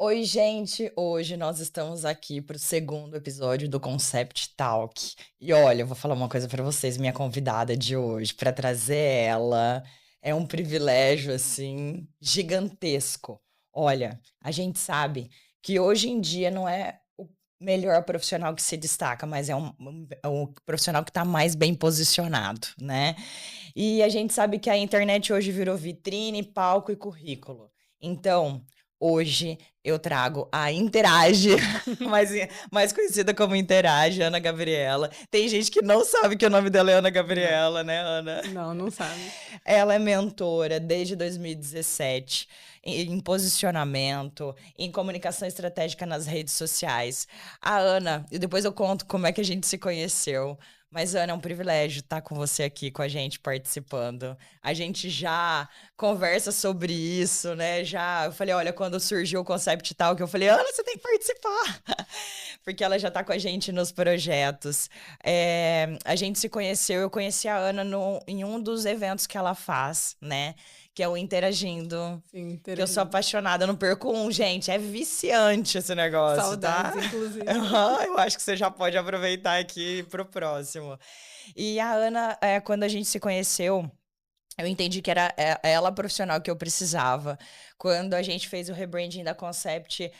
Oi, gente! Hoje nós estamos aqui para o segundo episódio do Concept Talk. E olha, eu vou falar uma coisa para vocês, minha convidada de hoje, para trazer ela, é um privilégio assim gigantesco. Olha, a gente sabe que hoje em dia não é o melhor profissional que se destaca, mas é um profissional que está mais bem posicionado, né? E a gente sabe que a internet hoje virou vitrine, palco e currículo. Então, hoje eu trago a Interage, mais, mais conhecida como Interage, Ana Gabriela. Tem gente que não sabe que o nome dela é Ana Gabriela, né, Ana? Não sabe. Ela é mentora desde 2017 em posicionamento, em comunicação estratégica nas redes sociais. A Ana, e depois eu conto como é que a gente se conheceu. Mas, Ana, é um privilégio estar com você aqui, com a gente participando. A gente já conversa sobre isso, né? Eu falei, olha, quando surgiu o Concept Talk, eu falei, Ana, você tem que participar. Porque ela já está com a gente nos projetos. A gente se conheceu, eu conheci a Ana em um dos eventos que ela faz, né? Que é o Interagindo. Sim, Que eu sou apaixonada, eu não perco um, gente. É viciante esse negócio, Saudades, tá? inclusive. Eu acho que você já pode aproveitar aqui pro próximo. E a Ana, quando a gente se conheceu, eu entendi que era ela a profissional que eu precisava. Quando a gente fez o rebranding da Concept,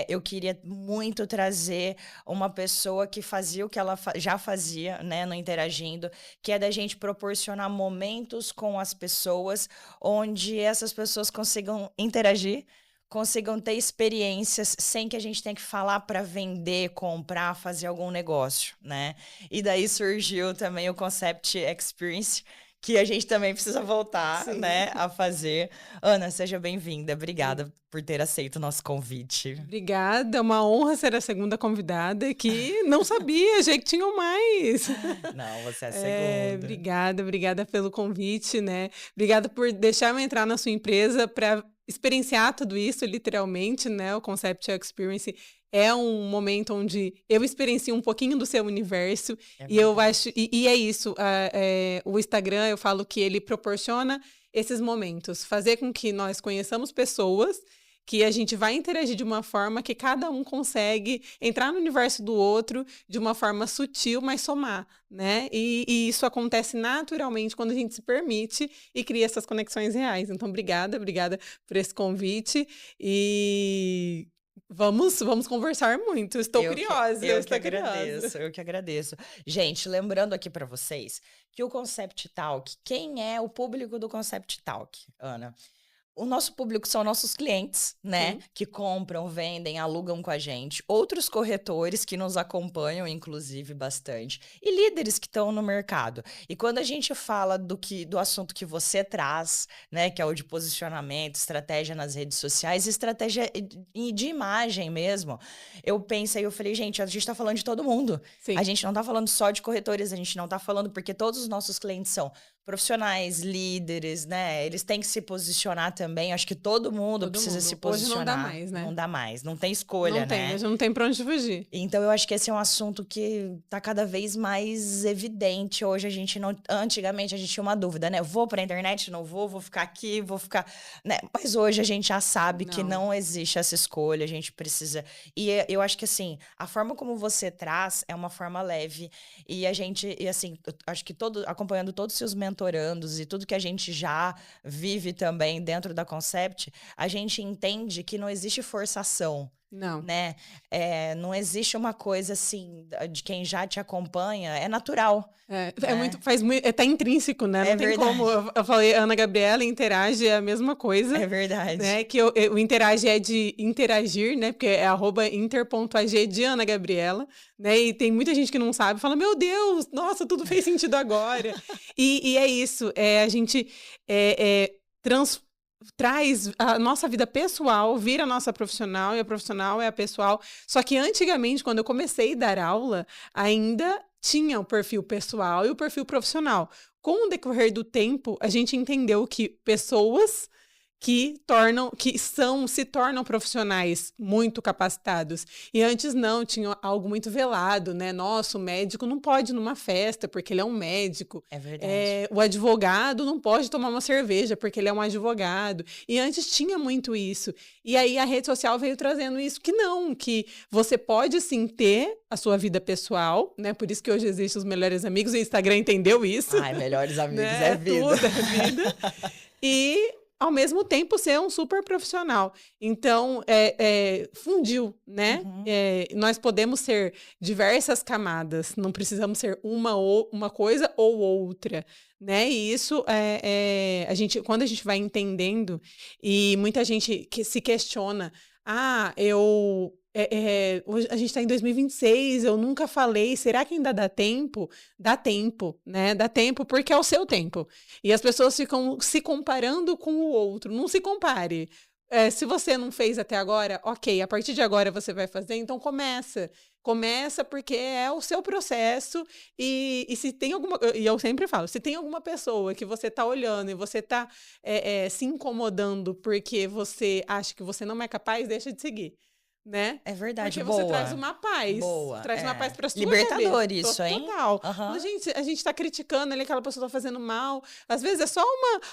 eu queria muito trazer uma pessoa que fazia o que ela já fazia, né, no Interagindo, que é da gente proporcionar momentos com as pessoas, onde essas pessoas consigam interagir, consigam ter experiências sem que a gente tenha que falar para vender, comprar, fazer algum negócio, né? E daí surgiu também o Concept Experience, que a gente também precisa voltar, Sim. né, a fazer. Ana, seja bem-vinda. Obrigada por ter aceito o nosso convite. Obrigada, é uma honra ser a segunda convidada que não sabia, achei que tinham mais. Não, você é a segunda. Obrigada pelo convite, né? Obrigada por deixar eu entrar na sua empresa para experienciar tudo isso, literalmente, né? O Concept Experience é um momento onde eu experiencio um pouquinho do seu universo e eu acho e é isso. O Instagram, eu falo que ele proporciona esses momentos, fazer com que nós conheçamos pessoas que a gente vai interagir de uma forma que cada um consegue entrar no universo do outro de uma forma sutil, mas somar, né? E isso acontece naturalmente quando a gente se permite e cria essas conexões reais. Então, obrigada por esse convite e vamos conversar muito. Estou curiosa. Eu que agradeço. Gente, lembrando aqui para vocês que o Concept Talk, quem é o público do Concept Talk, Ana? O nosso público são nossos clientes, né? Sim. Que compram, vendem, alugam com a gente. Outros corretores que nos acompanham, inclusive, bastante. E líderes que estão no mercado. E quando a gente fala do assunto que você traz, né? Que é o de posicionamento, estratégia nas redes sociais, estratégia de imagem mesmo. Eu pensei, eu falei, gente, a gente tá falando de todo mundo. Sim. A gente não tá falando só de corretores, a gente não tá falando porque todos os nossos clientes são profissionais, líderes, né? Eles têm que se posicionar também. Acho que todo mundo precisa se posicionar. Hoje não dá mais, né? Não dá mais. Não tem escolha, não tem, né? Não tem pra onde fugir. Então, eu acho que esse é um assunto que tá cada vez mais evidente. Hoje a gente não... Antigamente a gente tinha uma dúvida, né? Vou pra internet? Não vou? Vou ficar aqui? Vou ficar... Né? Mas hoje a gente já sabe que não existe essa escolha. A gente precisa... E eu acho que, assim, a forma como você traz é uma forma leve. E a gente... E, assim, acho que acompanhando todos os seus mentorandos e tudo que a gente já vive também dentro da Concept, a gente entende que não existe forçação. Não. Né? Não existe uma coisa assim de quem já te acompanha, é natural. Tá intrínseco, né? Não tem verdade. como. Eu falei, Ana Gabriela, Interage é a mesma coisa. É verdade. Né? Que o Interage é de interagir, né? Porque é @inter.ag de Ana Gabriela, né? E tem muita gente que não sabe, fala, meu Deus, nossa, tudo fez sentido agora. e é isso, a gente traz a nossa vida pessoal, vira a nossa profissional, e a profissional é a pessoal. Só que antigamente, quando eu comecei a dar aula, ainda tinha o perfil pessoal e o perfil profissional. Com o decorrer do tempo, a gente entendeu que pessoas se tornam profissionais muito capacitados. E antes não, tinha algo muito velado, né? Nossa, o médico não pode ir numa festa porque ele é um médico. É verdade. O advogado não pode tomar uma cerveja porque ele é um advogado. E antes tinha muito isso. E aí a rede social veio trazendo isso, que você pode sim ter a sua vida pessoal, né? Por isso que hoje existem os melhores amigos, o Instagram entendeu isso. Ai, melhores amigos né? é vida. Tudo é vida. E, ao mesmo tempo, ser um super profissional. Então, fundiu, né? Uhum. Nós podemos ser diversas camadas, não precisamos ser uma coisa ou outra, né? E isso, quando a gente vai entendendo, e muita gente que se questiona, hoje a gente está em 2026, eu nunca falei, será que ainda dá tempo? Dá tempo, né? Dá tempo porque é o seu tempo. E as pessoas ficam se comparando com o outro. Não se compare. Se você não fez até agora, ok, a partir de agora você vai fazer, então começa. Começa porque é o seu processo e se tem e eu sempre falo, se tem alguma pessoa que você tá olhando e você tá se incomodando porque você acha que você não é capaz, deixa de seguir. Né? É verdade, porque boa. você traz uma paz. Boa, traz uma paz pra sua libertador cabeça. isso, hein? Total. Uhum. Gente, a gente tá criticando ali, aquela pessoa tá fazendo mal. Às vezes é só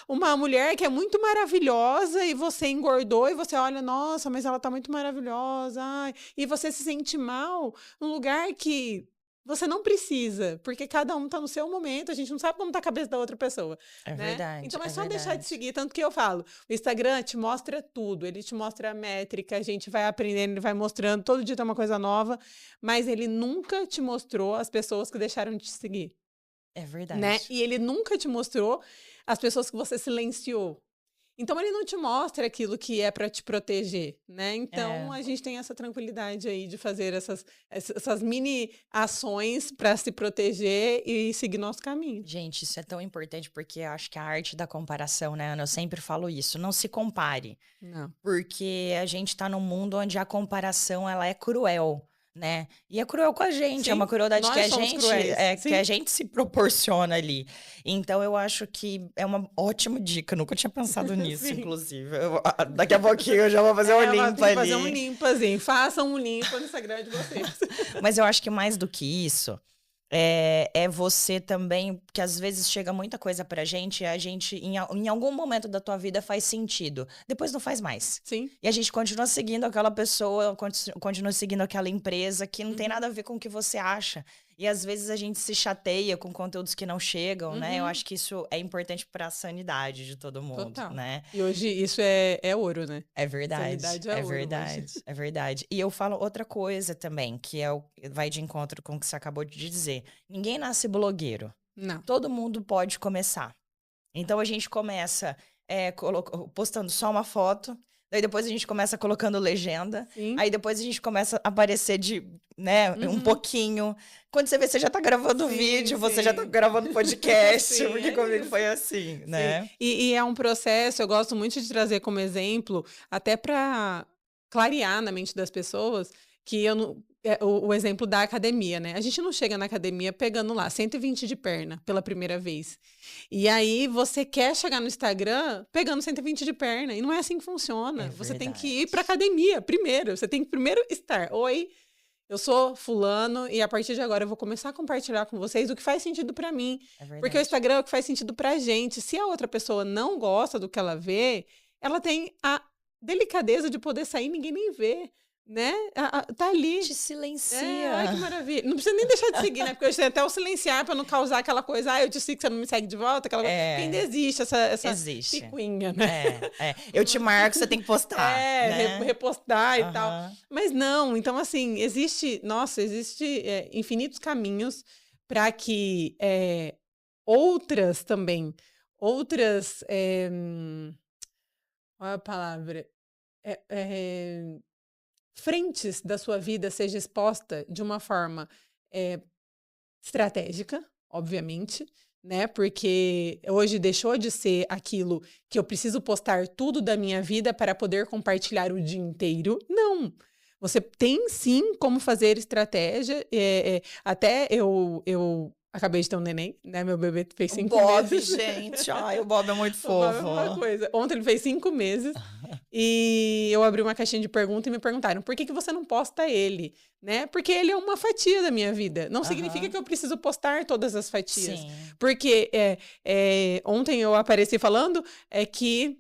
uma mulher que é muito maravilhosa e você engordou e você olha, nossa, mas ela tá muito maravilhosa. Ai. E você se sente mal num lugar que você não precisa, porque cada um tá no seu momento, a gente não sabe como tá a cabeça da outra pessoa. É né? verdade. Então é só verdade. deixar de seguir, tanto que eu falo, o Instagram te mostra tudo, ele te mostra a métrica, a gente vai aprendendo, ele vai mostrando, todo dia tem uma coisa nova, mas ele nunca te mostrou as pessoas que deixaram de te seguir. É verdade. Né? E ele nunca te mostrou as pessoas que você silenciou. Então, ele não te mostra aquilo que é para te proteger, né? Então, a gente tem essa tranquilidade aí de fazer essas mini ações para se proteger e seguir nosso caminho. Gente, isso é tão importante porque eu acho que a arte da comparação, né, Ana? Eu sempre falo isso, não se compare. Não. Porque a gente tá num mundo onde a comparação, ela é cruel. Né? E é cruel com a gente, Sim, é uma crueldade nós que somos cruéis, que a gente se proporciona ali. Então eu acho que é uma ótima dica, eu nunca tinha pensado nisso, inclusive. Daqui a pouquinho eu já vou fazer um limpa ali. Fazer um limpazinho, façam um limpa no Instagram de vocês. Mas eu acho que mais do que isso, é você também, porque às vezes chega muita coisa pra gente e a gente, em algum momento da tua vida faz sentido. Depois não faz mais. Sim. E a gente continua seguindo aquela pessoa, continua seguindo aquela empresa que não tem nada a ver com o que você acha. E às vezes a gente se chateia com conteúdos que não chegam, né? Eu acho que isso é importante pra sanidade de todo mundo, Total. né? E hoje isso é ouro, né? É verdade, Sanidade é ouro verdade, hoje. é verdade. E eu falo outra coisa também, que vai de encontro com o que você acabou de dizer. Ninguém nasce blogueiro. Não. Todo mundo pode começar. Então a gente começa postando só uma foto, daí depois a gente começa colocando legenda, Sim. aí depois a gente começa a aparecer um pouquinho. Quando você vê, você já tá gravando vídeo, você já tá gravando podcast, Sim, porque comigo foi assim, né? E é um processo, eu gosto muito de trazer como exemplo, até para clarear na mente das pessoas, que eu não. O exemplo da academia, né? A gente não chega na academia pegando lá 120 de perna pela primeira vez. E aí você quer chegar no Instagram pegando 120 de perna. E não é assim que funciona. Você tem que ir pra academia primeiro. Você tem que primeiro estar. Oi, eu sou fulano e a partir de agora eu vou começar a compartilhar com vocês o que faz sentido pra mim. Porque o Instagram é o que faz sentido pra gente. Se a outra pessoa não gosta do que ela vê, ela tem a delicadeza de poder sair e ninguém nem vê. Né? Tá ali. Te silencia. Ai, que maravilha. Não precisa nem deixar de seguir, né? Porque hoje tem até o silenciar pra não causar aquela coisa, eu te sigo, você não me segue de volta, aquela coisa. Porque ainda existe essa picuinha, né? Eu te marco, você tem que postar. Né? Repostar e tal. Mas não, então assim, existe infinitos caminhos para que outras qual é a palavra? Frentes da sua vida seja exposta de uma forma estratégica, obviamente, né? Porque hoje deixou de ser aquilo que eu preciso postar tudo da minha vida para poder compartilhar o dia inteiro. Não! Você tem sim como fazer estratégia. Até eu acabei de ter um neném, né? Meu bebê fez 5 Bob, meses. gente. Ai, o Bob é muito O Bob é fofo. uma coisa. Ontem ele fez 5 meses e eu abri uma caixinha de perguntas e me perguntaram por que você não posta ele, né? Porque ele é uma fatia da minha vida. Não significa que eu preciso postar todas as fatias. Sim. Porque ontem eu apareci falando que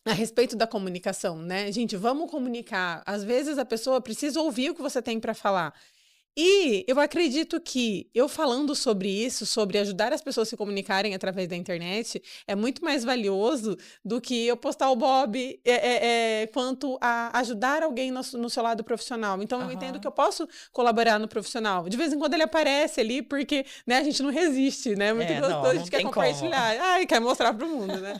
a respeito da comunicação, né? Gente, vamos comunicar. Às vezes a pessoa precisa ouvir o que você tem para falar. E eu acredito que eu falando sobre isso, sobre ajudar as pessoas a se comunicarem através da internet, é muito mais valioso do que eu postar o Bob quanto a ajudar alguém no seu lado profissional. Então, eu entendo que eu posso colaborar no profissional. De vez em quando ele aparece ali, porque né, a gente não resiste, né? Muito gostoso, a gente quer compartilhar. Ai, quer mostrar pro mundo, né?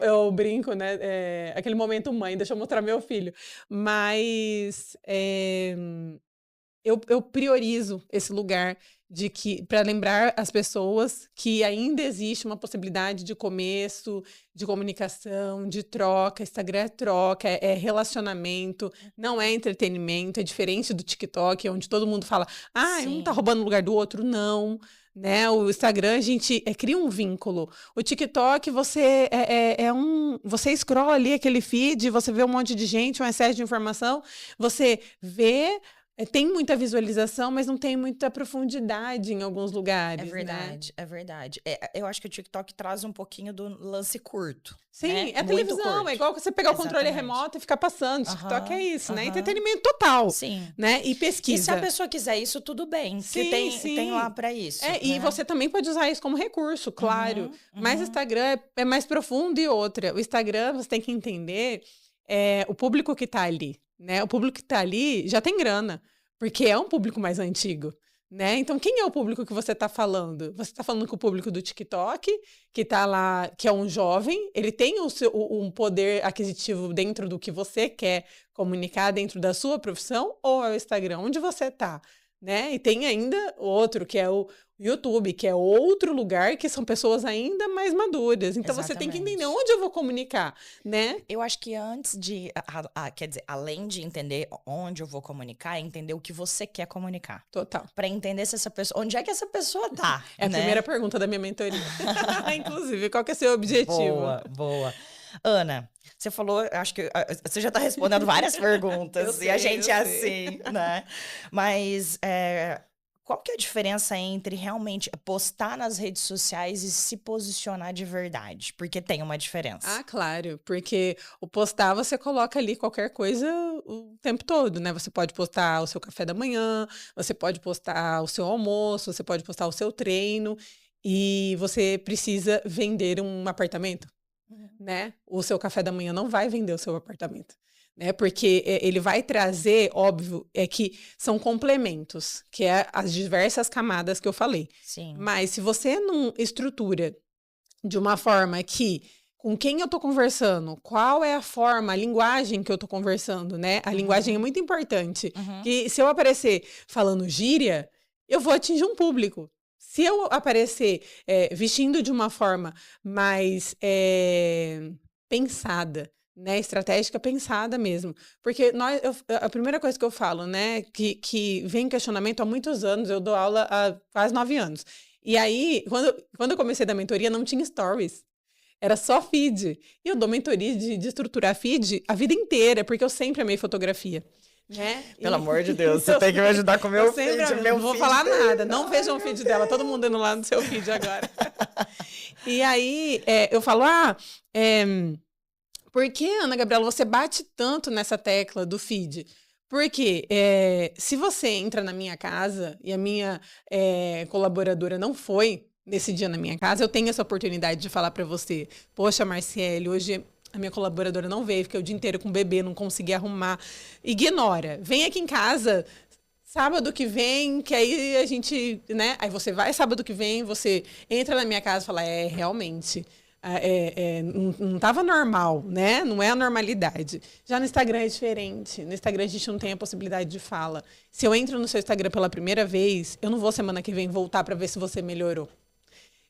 Eu brinco, né? Aquele momento mãe, deixa eu mostrar meu filho. Mas... Eu priorizo esse lugar de que para lembrar as pessoas que ainda existe uma possibilidade de começo, de comunicação, de troca. Instagram é troca, é relacionamento, não é entretenimento, é diferente do TikTok, onde todo mundo fala, um tá roubando o lugar do outro, não. Né? O Instagram, a gente cria um vínculo. O TikTok, você você scrolla ali aquele feed, você vê um monte de gente, um excesso de informação, você vê. Tem muita visualização, mas não tem muita profundidade em alguns lugares. É verdade, né? É verdade. Eu acho que o TikTok traz um pouquinho do lance curto. Sim, né? É televisão, curto. É igual você pegar o controle remoto e ficar passando. TikTok é isso, né? Entretenimento total. Sim. Né? E pesquisa. E se a pessoa quiser isso, tudo bem. Sim, tem lá pra isso. Né? E você também pode usar isso como recurso, claro. Mas o Instagram é mais profundo e outra. O Instagram, você tem que entender o público que tá ali. Né? O público que tá ali já tem grana, porque é um público mais antigo, né? Então, quem é o público que você tá falando? Você tá falando com o público do TikTok, que tá lá, que é um jovem, ele tem um poder aquisitivo dentro do que você quer comunicar dentro da sua profissão, ou é o Instagram, onde você tá, né? E tem ainda outro, que é o YouTube, que é outro lugar, que são pessoas ainda mais maduras. Então, você tem que entender onde eu vou comunicar, né? Eu acho que antes de... quer dizer, além de entender onde eu vou comunicar, é entender o que você quer comunicar. Total. Pra entender se essa pessoa... Onde é que essa pessoa tá, É a primeira pergunta da minha mentoria. Inclusive, qual que é o seu objetivo? Boa. Ana, você falou, acho que você já tá respondendo várias perguntas. E a gente é assim, né? Mas... qual que é a diferença entre realmente postar nas redes sociais e se posicionar de verdade? Porque tem uma diferença. Ah, claro. Porque o postar, você coloca ali qualquer coisa o tempo todo, né? Você pode postar o seu café da manhã, você pode postar o seu almoço, você pode postar o seu treino. E você precisa vender um apartamento, né? O seu café da manhã não vai vender o seu apartamento. Né? Porque ele vai trazer, óbvio, que são complementos, que é as diversas camadas que eu falei. Sim. Mas se você não estrutura de uma forma que, com quem eu tô conversando, qual é a forma, a linguagem que eu tô conversando, né? A linguagem é muito importante. Que se eu aparecer falando gíria, eu vou atingir um público. Se eu aparecer vestindo de uma forma mais pensada, né, estratégica pensada mesmo. Porque a primeira coisa que eu falo, né, que vem questionamento há muitos anos, eu dou aula há quase 9 anos. E aí, quando eu comecei da mentoria, não tinha stories. Era só feed. E eu dou mentoria de estruturar feed a vida inteira, porque eu sempre amei fotografia. Né? Pelo amor de Deus, você tem que me ajudar com o meu feed. Não vou falar nada, não vejam o feed dela, todo mundo indo lá no seu feed agora. E aí, eu falo, por que, Ana Gabriela, você bate tanto nessa tecla do feed? Porque se você entra na minha casa e a minha colaboradora não foi nesse dia na minha casa, eu tenho essa oportunidade de falar para você, poxa, Marciele, hoje a minha colaboradora não veio, fiquei o dia inteiro com o bebê, não consegui arrumar. Ignora, vem aqui em casa sábado que vem, que aí a gente, né? Aí você vai sábado que vem, você entra na minha casa e fala, realmente... não estava normal, né? Não é a normalidade. Já no Instagram é diferente. No Instagram a gente não tem a possibilidade de fala. Se eu entro no seu Instagram pela primeira vez, eu não vou semana que vem voltar para ver se você melhorou.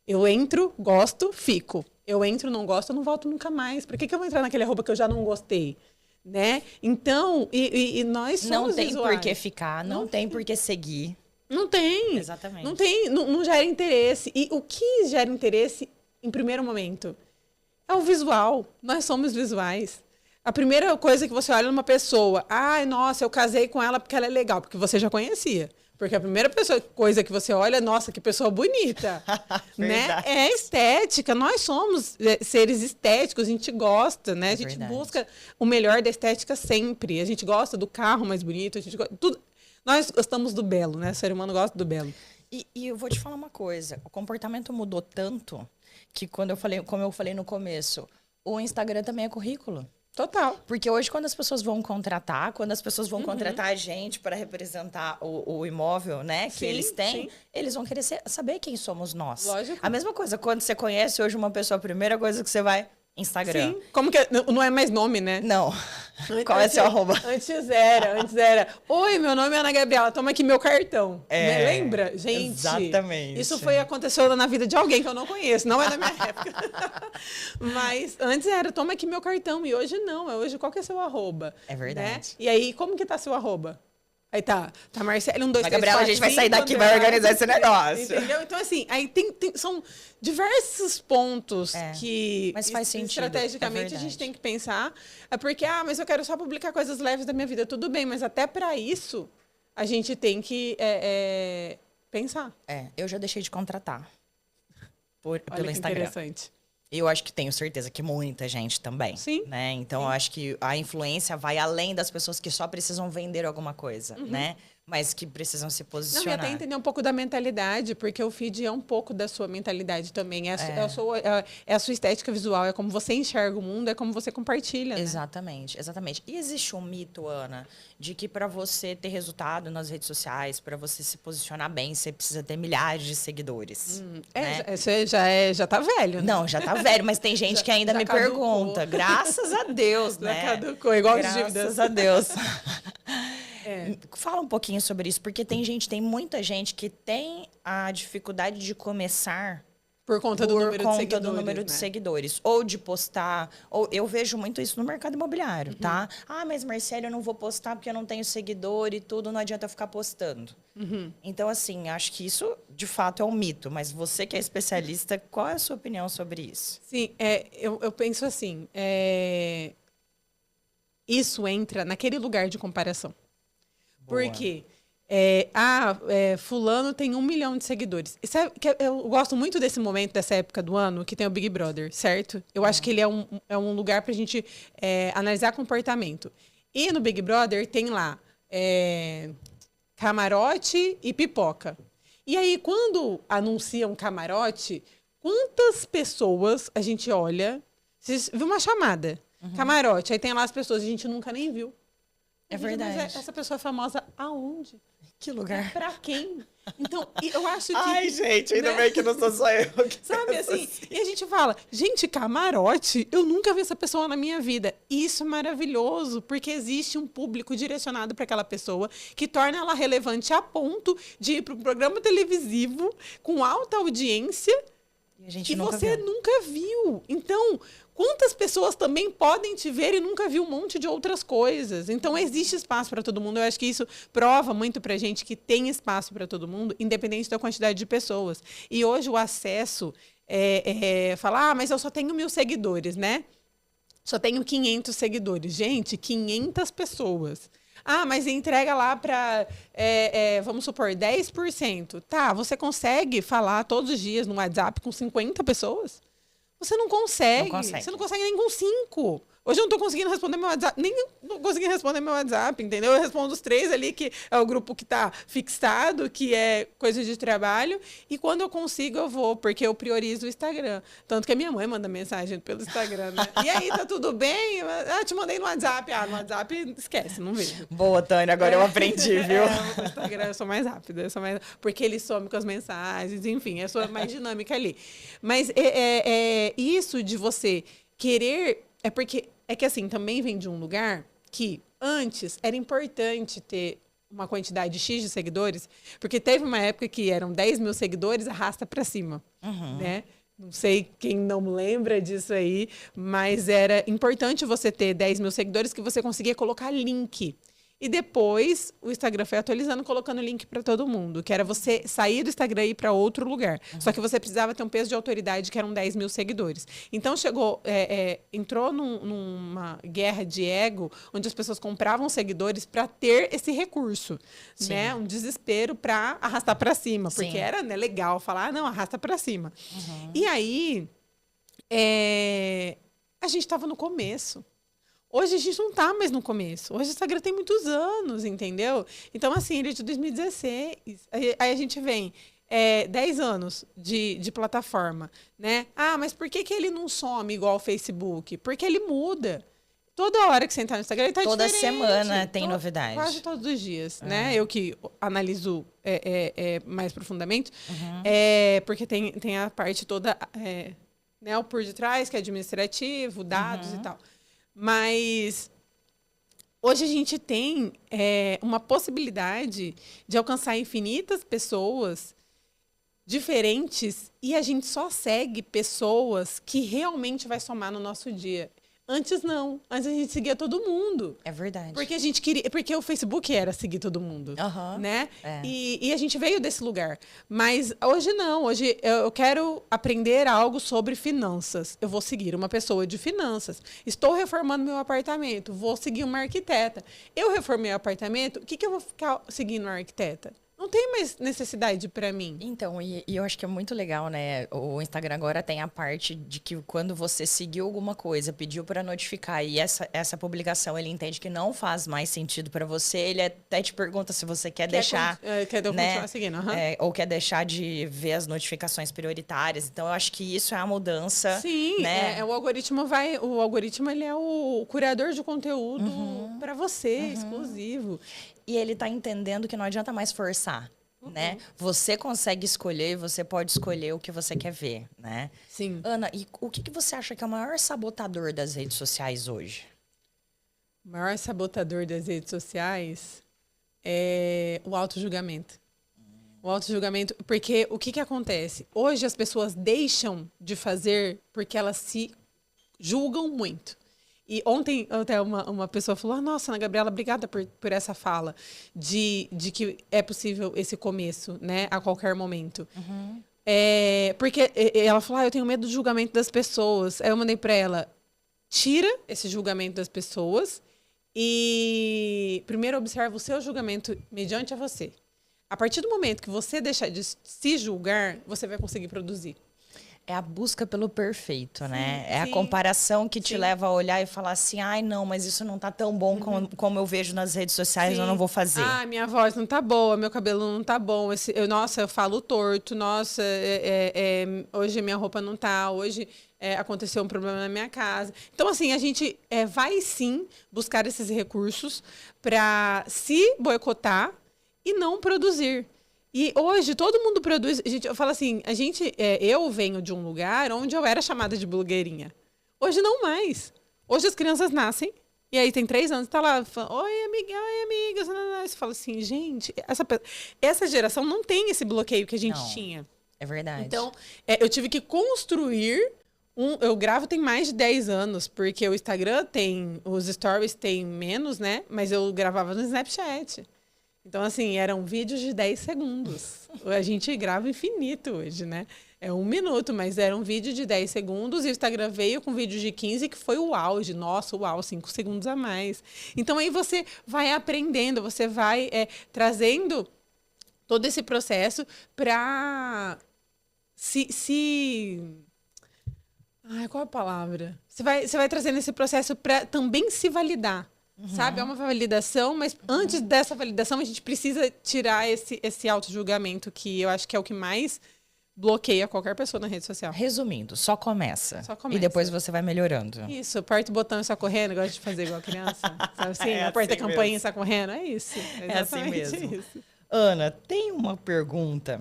Eu entro, gosto, fico. Eu entro, não gosto, eu não volto nunca mais. Por que eu vou entrar naquele arroba que eu já não gostei? Né? Então, e nós somos não tem visuais. por que ficar, não tem por que seguir. Não tem. Exatamente. Não tem, não gera interesse. E o que gera interesse em primeiro momento? É o visual. Nós somos visuais. A primeira coisa que você olha numa pessoa, ai, nossa, eu casei com ela porque ela é legal, porque você já conhecia. Porque a primeira coisa que você olha, nossa, que pessoa bonita, né? É estética. Nós somos seres estéticos, a gente gosta, né? A gente busca o melhor da estética sempre. A gente gosta do carro mais bonito, a gente gosta tudo. Nós gostamos do belo, né? O ser humano gosta do belo. E eu vou te falar uma coisa, o comportamento mudou tanto que como eu falei no começo, o Instagram também é currículo. Total. Porque hoje, quando as pessoas vão contratar a gente para representar o imóvel, né, que eles têm, eles vão querer saber quem somos nós. Lógico. A mesma coisa, quando você conhece hoje uma pessoa, a primeira coisa que você vai... Instagram. Sim. Como que não é mais nome, né? Não. Qual é seu arroba? Antes era. Oi, meu nome é Ana Gabriela, toma aqui meu cartão. Né? Lembra? Gente. Exatamente. Isso aconteceu na vida de alguém que eu não conheço, não é da minha época. Mas antes era, toma aqui meu cartão. E hoje não. Hoje qual que é seu arroba? É verdade. Né? E aí, como que tá seu arroba? Aí tá Marcelo, 1, 2, 3, Gabriela, 4, a gente vai 5, sair daqui e André, vai organizar esse negócio. Entendeu? Então, assim, aí são diversos pontos que mas faz sentido, estrategicamente a gente tem que pensar. É porque, mas eu quero só publicar coisas leves da minha vida. Tudo bem, mas até para isso a gente tem que pensar. Eu já deixei de contratar Olha pelo que Instagram. Interessante. Eu acho que tenho certeza que muita gente também. Sim. Né? Então, eu acho que a influência vai além das pessoas que só precisam vender alguma coisa, né? Mas que precisam se posicionar. Não, e até entender um pouco da mentalidade, porque o feed é um pouco da sua mentalidade também. É a sua estética visual, é como você enxerga o mundo, é como você compartilha. Né? Exatamente. E existe um mito, Ana, de que para você ter resultado nas redes sociais, para você se posicionar bem, você precisa ter milhares de seguidores. Né? Você já tá velho, né? Não, já tá velho, mas tem gente que ainda me pergunta. Graças a Deus, né? Já caducou, igual as dívidas. Graças a Deus. Fala um pouquinho sobre isso, porque tem muita gente que tem a dificuldade de começar por conta do número de seguidores. Ou de postar. Ou eu vejo muito isso no mercado imobiliário, tá? Mas Marcelo, eu não vou postar porque eu não tenho seguidor e tudo, não adianta eu ficar postando. Então, assim, acho que isso, de fato, é um mito. Mas você que é especialista, qual é a sua opinião sobre isso? Sim, eu penso assim, isso entra naquele lugar de comparação. Por quê? Fulano tem 1 milhão de seguidores. Eu gosto muito desse momento, dessa época do ano, que tem o Big Brother, certo? Eu acho que ele é um lugar para a gente analisar comportamento. E no Big Brother tem lá camarote e pipoca. E aí, quando anunciam camarote, quantas pessoas a gente olha? Vocês viu uma chamada? Camarote. Aí tem lá as pessoas que a gente nunca nem viu. É verdade. Mas essa pessoa é famosa aonde? Que lugar? Pra quem? Então, eu acho que... Ai, gente, ainda bem que não sou só eu. Sabe, assim, e a gente fala, gente, camarote, eu nunca vi essa pessoa na minha vida. Isso é maravilhoso, porque existe um público direcionado para aquela pessoa que torna ela relevante a ponto de ir para um programa televisivo com alta audiência e você nunca viu. Então, quantas pessoas também podem te ver e nunca viu um monte de outras coisas? Então, existe espaço para todo mundo. Eu acho que isso prova muito para a gente que tem espaço para todo mundo, independente da quantidade de pessoas. E hoje o acesso falar, mas eu só tenho 1.000 seguidores, né? Só tenho 500 seguidores. Gente, 500 pessoas. Mas entrega lá para, vamos supor, 10%. Tá, você consegue falar todos os dias no WhatsApp com 50 pessoas? Você não consegue. Você não consegue nem com 5. Hoje eu não estou conseguindo responder meu WhatsApp. Nem não consegui responder meu WhatsApp, entendeu? Eu respondo os 3 ali, que é o grupo que está fixado, que é coisa de trabalho. E quando eu consigo, eu vou, porque eu priorizo o Instagram. Tanto que a minha mãe manda mensagem pelo Instagram, né? E aí, tá tudo bem? Te mandei no WhatsApp. No WhatsApp, esquece, não vejo. Boa, Tânia, agora eu aprendi, viu? No Instagram eu sou mais rápida. Porque ele some com as mensagens, enfim, eu sou mais dinâmica ali. Mas isso de você querer... É que assim, também vem de um lugar que antes era importante ter uma quantidade X de seguidores, porque teve uma época que eram 10.000 seguidores, arrasta para cima, né? Não sei quem não lembra disso aí, mas era importante você ter 10.000 seguidores que você conseguia colocar link. E depois o Instagram foi atualizando, colocando link para todo mundo, que era você sair do Instagram e ir para outro lugar. Só que você precisava ter um peso de autoridade, que eram 10 mil seguidores. Então entrou numa guerra de ego, onde as pessoas compravam seguidores para ter esse recurso, né? Um desespero para arrastar para cima, porque era, né, legal falar, não, arrasta para cima. E aí a gente estava no começo. Hoje a gente não tá mais no começo. Hoje o Instagram tem muitos anos, entendeu? Então, assim, ele é de 2016. Aí a gente vem 10 anos de plataforma, né? Ah, mas por que ele não some igual o Facebook? Porque ele muda. Toda hora que você entrar no Instagram, ele tá Toda diferente. semana tem novidade. Quase todos os dias, né? Eu que analiso mais profundamente, porque tem a parte toda, né, o por detrás, que é administrativo, dados e tal. Mas hoje a gente tem uma possibilidade de alcançar infinitas pessoas diferentes e a gente só segue pessoas que realmente vai somar no nosso dia. Antes não. Antes a gente seguia todo mundo. É verdade. Porque a gente queria. Porque o Facebook era seguir todo mundo. Né? E a gente veio desse lugar. Mas hoje não. Hoje eu quero aprender algo sobre finanças. Eu vou seguir uma pessoa de finanças. Estou reformando meu apartamento. Vou seguir uma arquiteta. Eu reformei o apartamento. O que eu vou ficar seguindo uma arquiteta? Não tem mais necessidade para mim. Então, e eu acho que é muito legal, né? O Instagram agora tem a parte de que quando você seguiu alguma coisa, pediu para notificar e essa publicação ele entende que não faz mais sentido para você, ele até te pergunta se você quer deixar, quer né? continuar seguindo, ou quer deixar de ver as notificações prioritárias. Então, eu acho que isso é a mudança. Sim, né? o algoritmo ele é o curador de conteúdo para você, exclusivo. E ele tá entendendo que não adianta mais forçar, né? Você consegue escolher e você pode escolher o que você quer ver, né? Sim. Ana, e o que você acha que é o maior sabotador das redes sociais hoje? O maior sabotador das redes sociais é o auto-julgamento. O auto-julgamento, porque o que acontece? Hoje as pessoas deixam de fazer porque elas se julgam muito. E ontem até uma pessoa falou, nossa, Ana Gabriela, obrigada por essa fala, de que é possível esse começo, né, a qualquer momento. Porque ela falou, eu tenho medo do julgamento das pessoas. Aí eu mandei para ela, tira esse julgamento das pessoas e primeiro observa o seu julgamento mediante a você. A partir do momento que você deixar de se julgar, você vai conseguir produzir. É a busca pelo perfeito, né? É a sim. comparação que te leva a olhar e falar assim, ai, não, mas isso não tá tão bom como eu vejo nas redes sociais, eu não vou fazer. Ah, minha voz não tá boa, meu cabelo não tá bom, nossa, eu falo torto, nossa, hoje minha roupa não tá, hoje aconteceu um problema na minha casa. Então, assim, a gente vai sim buscar esses recursos para se boicotar e não produzir. E hoje todo mundo produz. Eu falo assim, eu venho de um lugar onde eu era chamada de blogueirinha. Hoje não mais. Hoje as crianças nascem, e aí tem 3 anos, tá lá, falando, oi, amiga, você fala assim, gente, essa geração não tem esse bloqueio que a gente tinha. É verdade. Então, eu tive que construir eu gravo tem mais de 10 anos, porque o Instagram os stories tem menos, né? Mas eu gravava no Snapchat. Então, assim, eram vídeos de 10 segundos. A gente grava infinito hoje, né? É 1 minuto, mas era um vídeo de 10 segundos e o Instagram veio com vídeo de 15, que foi o auge. Nossa, uau, 5 segundos a mais. Então, aí você vai aprendendo, você vai trazendo todo esse processo para Ai, qual a palavra? Você vai trazendo esse processo para também se validar. Sabe? É uma validação, mas antes dessa validação a gente precisa tirar esse auto-julgamento, que eu acho que é o que mais bloqueia qualquer pessoa na rede social. Resumindo, só começa. Só começa. E depois você vai melhorando. Isso, aperta o botão e sai correndo, gosta de fazer igual a criança. Sabe assim? Aperta assim a campainha e sai correndo. É isso. É assim mesmo. Isso. Ana, tem uma pergunta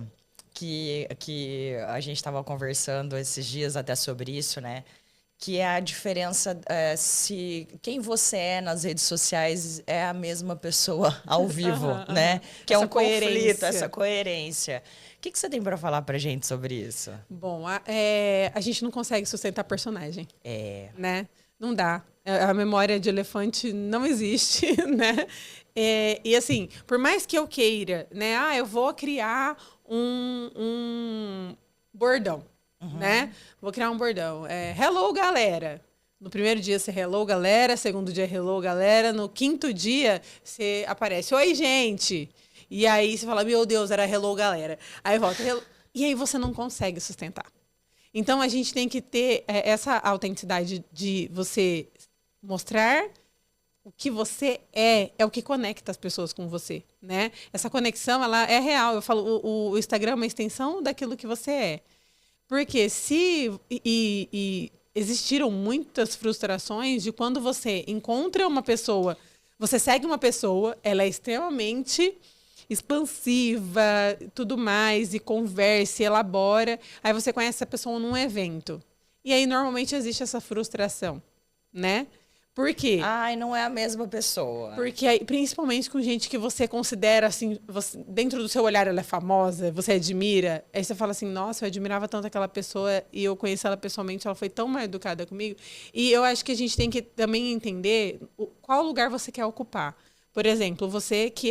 que a gente estava conversando esses dias até sobre isso, né? Que é a diferença se quem você é nas redes sociais é a mesma pessoa ao vivo, né? Que é um conflito, essa coerência. O que você tem para falar pra gente sobre isso? Bom, a gente não consegue sustentar personagem. Né? Não dá. A memória de elefante não existe, né? E assim, por mais que eu queira, né? Eu vou criar um bordão, né? Vou criar um bordão. Hello, galera. No primeiro dia você hello, galera. Segundo dia, hello, galera. No quinto dia, você aparece, oi, gente. E aí você fala, meu Deus, era hello, galera. Aí volta, hello. E aí você não consegue sustentar. Então, a gente tem que ter essa autenticidade de você mostrar o que você é o que conecta as pessoas com você, né? Essa conexão, ela é real. Eu falo, o Instagram é uma extensão daquilo que você é. Porque existiram muitas frustrações de quando você encontra uma pessoa, você segue uma pessoa, ela é extremamente expansiva, tudo mais, e conversa, e elabora. Aí você conhece essa pessoa num evento. E aí, normalmente, existe essa frustração, né? Por quê? Ai, não é a mesma pessoa. Porque, aí, principalmente com gente que você considera, assim, dentro do seu olhar ela é famosa, você admira, aí você fala assim, nossa, eu admirava tanto aquela pessoa e eu conheci ela pessoalmente, ela foi tão mal educada comigo. E eu acho que a gente tem que também entender qual lugar você quer ocupar. Por exemplo, você que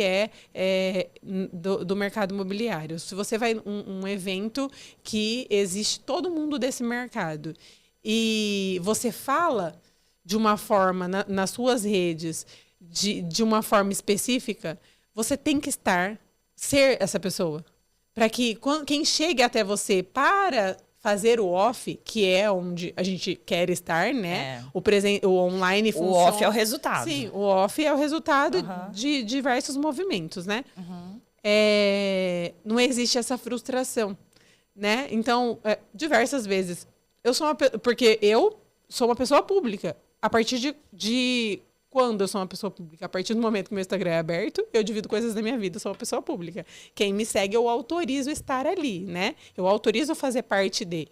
do mercado imobiliário. Se você vai um evento que existe todo mundo desse mercado e você fala de uma forma nas suas redes, de uma forma específica, você tem que ser essa pessoa. Para que quem chegue até você para fazer o off, que é onde a gente quer estar, né? O online funciona. O off é o resultado. Sim, o off é o resultado de diversos movimentos, né? Não existe essa frustração, né? Então, diversas vezes. Porque eu sou uma pessoa pública. A partir de quando eu sou uma pessoa pública? A partir do momento que meu Instagram é aberto, eu divido coisas da minha vida, eu sou uma pessoa pública. Quem me segue, eu autorizo estar ali, né? Eu autorizo fazer parte de.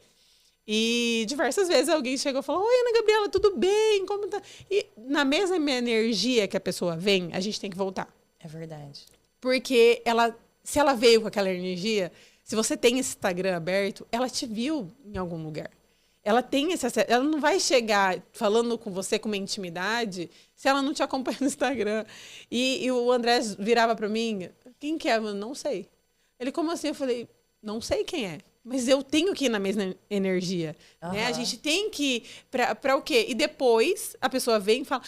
E diversas vezes alguém chegou e falou, oi, Ana Gabriela, tudo bem? Como tá? E na mesma energia que a pessoa vem, a gente tem que voltar. É verdade. Porque se ela veio com aquela energia, se você tem esse Instagram aberto, ela te viu em algum lugar. Ela tem esse acesso. Ela não vai chegar falando com você com uma intimidade se ela não te acompanha no Instagram. E o André virava para mim, quem que é? Eu não sei. Ele, como assim? Eu falei, não sei quem é. Mas eu tenho que ir na mesma energia. Né? A gente tem que ir para o quê? E depois a pessoa vem e fala,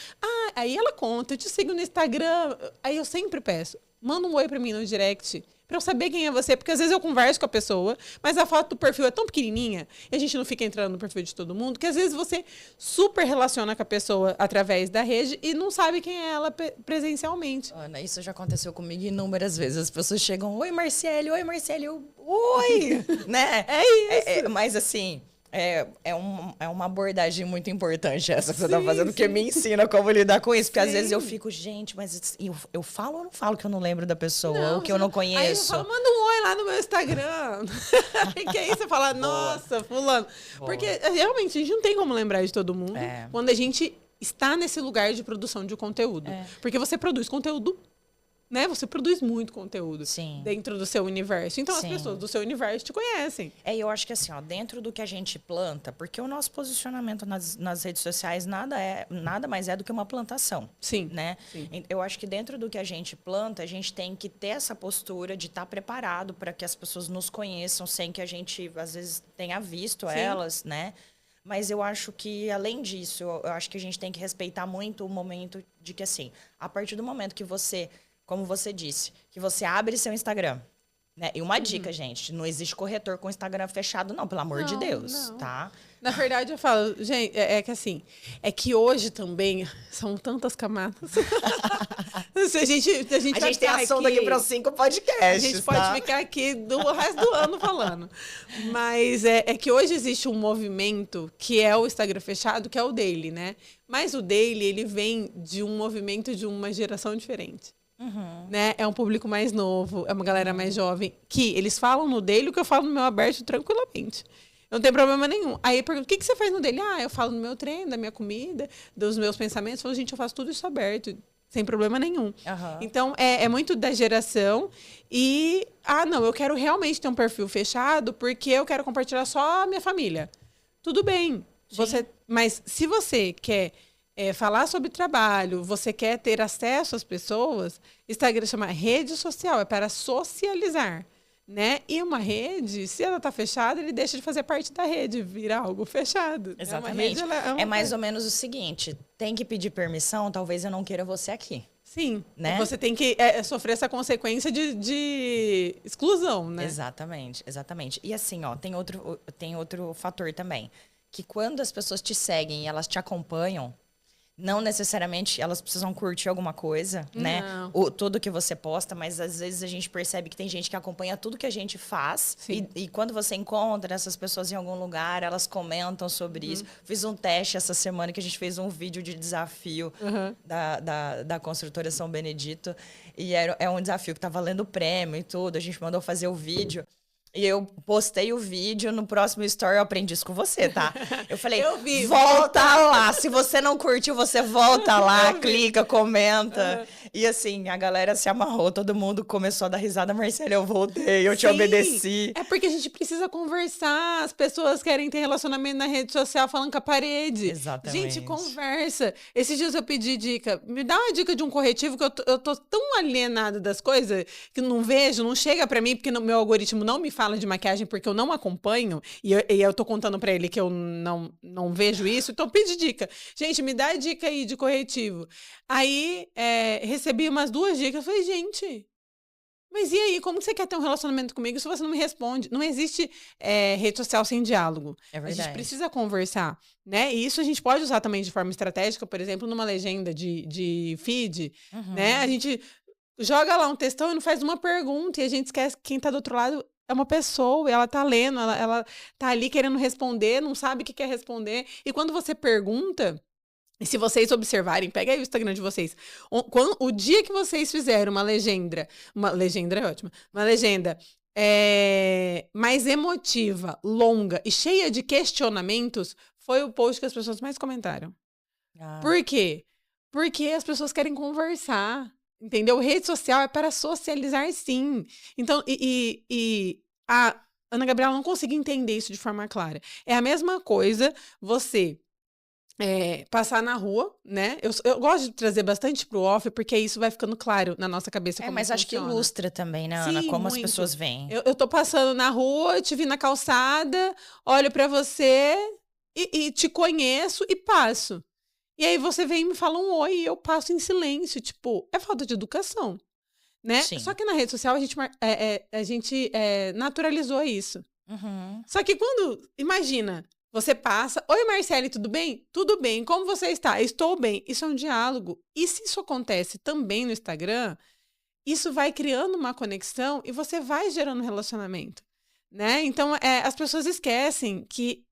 aí ela conta, eu te sigo no Instagram. Aí eu sempre peço, manda um oi para mim no direct, para eu saber quem é você, porque às vezes eu converso com a pessoa, mas a foto do perfil é tão pequenininha, e a gente não fica entrando no perfil de todo mundo, que às vezes você super relaciona com a pessoa através da rede e não sabe quem é ela presencialmente. Ana, isso já aconteceu comigo inúmeras vezes. As pessoas chegam, oi, Marcele, oi, né? É isso. Mas assim... É uma abordagem muito importante essa que você tá fazendo, porque me ensina como lidar com isso. Porque às vezes eu fico, gente, mas eu falo ou não falo que eu não lembro da pessoa, ou que eu não conheço? Aí eu falo, manda um oi lá no meu Instagram. Que aí você fala, nossa, fulano. Porque realmente a gente não tem como lembrar de todo mundo quando a gente está nesse lugar de produção de conteúdo. Porque você produz conteúdo, né? Você produz muito conteúdo dentro do seu universo. Então, as pessoas do seu universo te conhecem. E eu acho que assim, dentro do que a gente planta, porque o nosso posicionamento nas redes sociais nada mais é do que uma plantação. Sim. Né? Sim. Eu acho que dentro do que a gente planta, a gente tem que ter essa postura de estar preparado para que as pessoas nos conheçam sem que a gente, às vezes, tenha visto elas, né? Mas eu acho que, além disso, eu acho que a gente tem que respeitar muito o momento de que, assim, a partir do momento que você... Como você disse, que você abre seu Instagram, né? E uma dica, gente, não existe corretor com Instagram fechado, não, pelo amor de Deus, tá? Na verdade, eu falo, gente, que assim, é que hoje também são tantas camadas. a gente tem assunto aqui para os 5 podcasts, a gente pode ficar aqui o resto do ano falando. Mas é que hoje existe um movimento que é o Instagram fechado, que é o daily, né? Mas o daily, ele vem de um movimento de uma geração diferente. Né? É um público mais novo, é uma galera mais jovem, que eles falam no dele o que eu falo no meu aberto tranquilamente. Não tem problema nenhum. Aí eu pergunto, o que você faz no dele? Eu falo no meu treino, da minha comida, dos meus pensamentos. Eu falo, gente, eu faço tudo isso aberto, sem problema nenhum. Então, é muito da geração. E, não, eu quero realmente ter um perfil fechado porque eu quero compartilhar só a minha família. Tudo bem. Mas se você quer falar sobre trabalho, você quer ter acesso às pessoas, Instagram chama rede social, é para socializar, né? E uma rede, se ela está fechada, ele deixa de fazer parte da rede, vira algo fechado. Exatamente. Uma rede, é mais ou menos o seguinte, tem que pedir permissão, talvez eu não queira você aqui. Sim, né? Você tem que sofrer essa consequência de exclusão, né? Exatamente, exatamente. E assim, ó, tem outro fator também, que quando as pessoas te seguem e elas te acompanham, não necessariamente elas precisam curtir alguma coisa, né? Não. Tudo que você posta, mas às vezes a gente percebe que tem gente que acompanha tudo que a gente faz. E quando você encontra essas pessoas em algum lugar, elas comentam sobre isso. Fiz um teste essa semana que a gente fez um vídeo de desafio da construtora São Benedito. E é um desafio que tá valendo prêmio e tudo. A gente mandou fazer o vídeo. E eu postei o vídeo, no próximo story eu aprendi isso com você, tá? Eu falei, volta lá, se você não curtiu, você volta lá, clica, comenta. E assim, a galera se amarrou, todo mundo começou a dar risada, Marcela, eu voltei, eu te obedeci. É porque a gente precisa conversar, as pessoas querem ter relacionamento na rede social falando com a parede. Exatamente. Gente, conversa. Esses dias eu pedi dica, me dá uma dica de um corretivo que eu tô tão alienada das coisas que não vejo, não chega pra mim, porque meu algoritmo não me fala de maquiagem porque eu não acompanho, e eu tô contando pra ele que eu não vejo isso, então pedi dica. Gente, me dá dica aí de corretivo. Aí, recebi umas 2 dicas, eu falei, gente, mas e aí, como que você quer ter um relacionamento comigo se você não me responde? Não existe rede social sem diálogo. É verdade. A gente precisa conversar, né? E isso a gente pode usar também de forma estratégica, por exemplo, numa legenda de feed, né? A gente joga lá um textão e não faz uma pergunta, e a gente esquece que quem tá do outro lado é uma pessoa, ela tá lendo, ela tá ali querendo responder, não sabe o que quer responder. E quando você pergunta, e se vocês observarem, pega aí o Instagram de vocês, o dia que vocês fizeram uma legenda é ótima, uma legenda mais emotiva, longa e cheia de questionamentos, foi o post que as pessoas mais comentaram. Por quê? Porque as pessoas querem conversar. Entendeu? Rede social é para socializar, sim. Então, a Ana Gabriela não conseguiu entender isso de forma clara. É a mesma coisa você passar na rua, né? Eu gosto de trazer bastante pro off, porque isso vai ficando claro na nossa cabeça como mas funciona. acho que ilustra também, né, Ana? Sim, como muito. as pessoas veem. Eu tô passando na rua, eu te vi na calçada, olho pra você e te conheço e passo. E aí você vem e me fala um oi e eu passo em silêncio. Tipo, é falta de educação, né? Sim. Só que na rede social a gente naturalizou isso. Só que imagina, você passa, oi Marcele, tudo bem? Tudo bem, como você está? Estou bem. Isso é um diálogo. E se isso acontece também no Instagram, isso vai criando uma conexão e você vai gerando relacionamento, né? Então, as pessoas esquecem que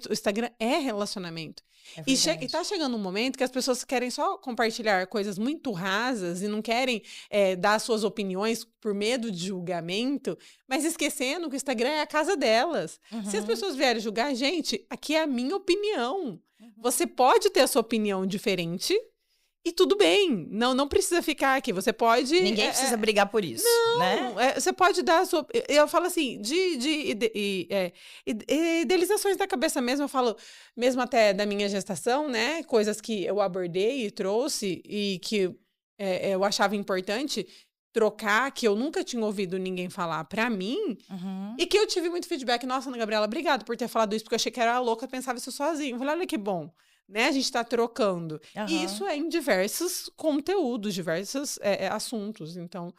o Instagram é relacionamento. E tá chegando um momento que as pessoas querem só compartilhar coisas muito rasas e não querem dar suas opiniões por medo de julgamento, mas esquecendo que o Instagram é a casa delas. Se as pessoas vierem julgar, gente, aqui é a minha opinião. Você pode ter a sua opinião diferente e tudo bem. Não precisa ficar aqui. Você pode... Ninguém precisa brigar por isso, né? Você pode dar a sua... Eu falo assim, idealizações da cabeça mesmo. Eu falo, mesmo até da minha gestação, né? Coisas que eu abordei e trouxe e que eu achava importante trocar, que eu nunca tinha ouvido ninguém falar pra mim, e que eu tive muito feedback. Nossa, Ana Gabriela, obrigada por ter falado isso, porque eu achei que era louca, pensava isso sozinha. Eu falei, olha que bom. Né? A gente está trocando. E isso é em diversos conteúdos, diversos assuntos. Então,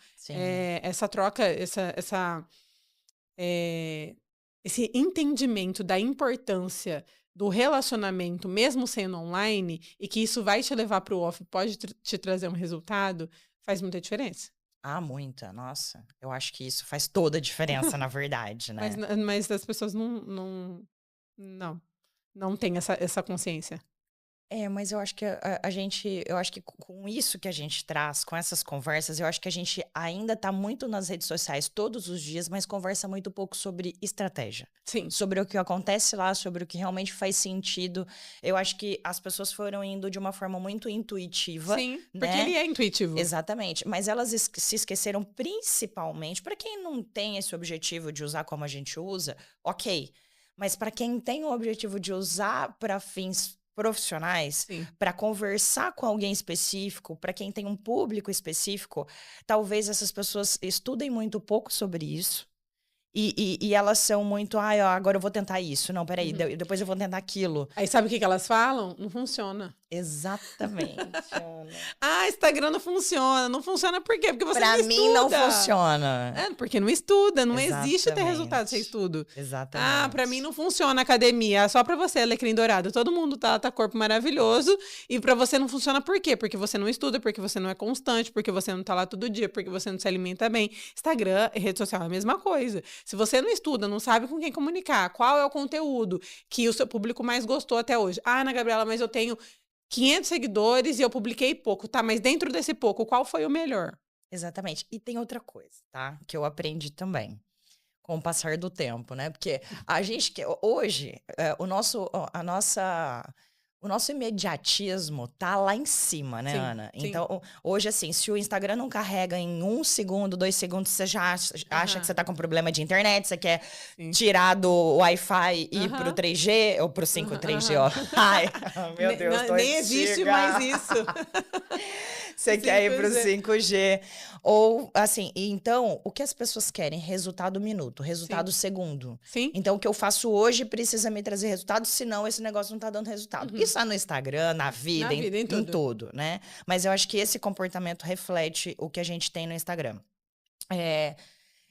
essa troca, esse entendimento da importância do relacionamento, mesmo sendo online, e que isso vai te levar para o off, pode te trazer um resultado, faz muita diferença. Ah, muita. Nossa, eu acho que isso faz toda a diferença, na verdade, né? Mas as pessoas não têm essa consciência. Mas eu acho que eu acho que com isso que a gente traz, com essas conversas, eu acho que a gente ainda tá muito nas redes sociais todos os dias, mas conversa muito pouco sobre estratégia. Sim. Sobre o que acontece lá, sobre o que realmente faz sentido. Eu acho que as pessoas foram indo de uma forma muito intuitiva. Sim, porque né? ele é intuitivo. Exatamente. Mas elas se esqueceram principalmente, para quem não tem esse objetivo de usar como a gente usa, ok. Mas para quem tem o objetivo de usar para fins profissionais Sim. para conversar com alguém específico, para quem tem um público específico, talvez essas pessoas estudem muito pouco sobre isso. E elas são muito, agora eu vou tentar isso. Não, peraí, depois eu vou tentar aquilo. Aí sabe o que elas falam? Não funciona. Exatamente, Ana. Instagram não funciona. Não funciona por quê? Porque você Pra não mim estuda. não funciona. Porque não estuda. Não existe ter resultado sem Exatamente. estudo. Exatamente. Pra mim não funciona a academia. Só pra você, alecrim dourado. Todo mundo tá corpo maravilhoso. E pra você não funciona por quê? Porque você não estuda, porque você não é constante, porque você não tá lá todo dia, porque você não se alimenta bem. Instagram e rede social é a mesma coisa. Se você não estuda, não sabe com quem comunicar, qual é o conteúdo que o seu público mais gostou até hoje. Ana Gabriela, mas eu tenho 500 seguidores e eu publiquei pouco, tá? Mas dentro desse pouco, qual foi o melhor? Exatamente. E tem outra coisa, tá? Que eu aprendi também com o passar do tempo, né? Porque a gente hoje, o nosso imediatismo tá lá em cima, né, Sim, Ana? sim. Então, hoje, assim, se o Instagram não carrega em 1 segundo, 2 segundos, você já acha que você tá com problema de internet, você quer Sim. tirar do Wi-Fi e ir pro 3G, ou pro 5G, ó. Ai, meu Deus, tô nem existe antiga. mais isso. Você quer ir pro 5G. 5G. Ou, assim, então, o que as pessoas querem? Resultado minuto, resultado segundo. Sim. Então, o que eu faço hoje precisa me trazer resultado, senão esse negócio não tá dando resultado. Isso tá no Instagram, na vida, em tudo, né? Mas eu acho que esse comportamento reflete o que a gente tem no Instagram.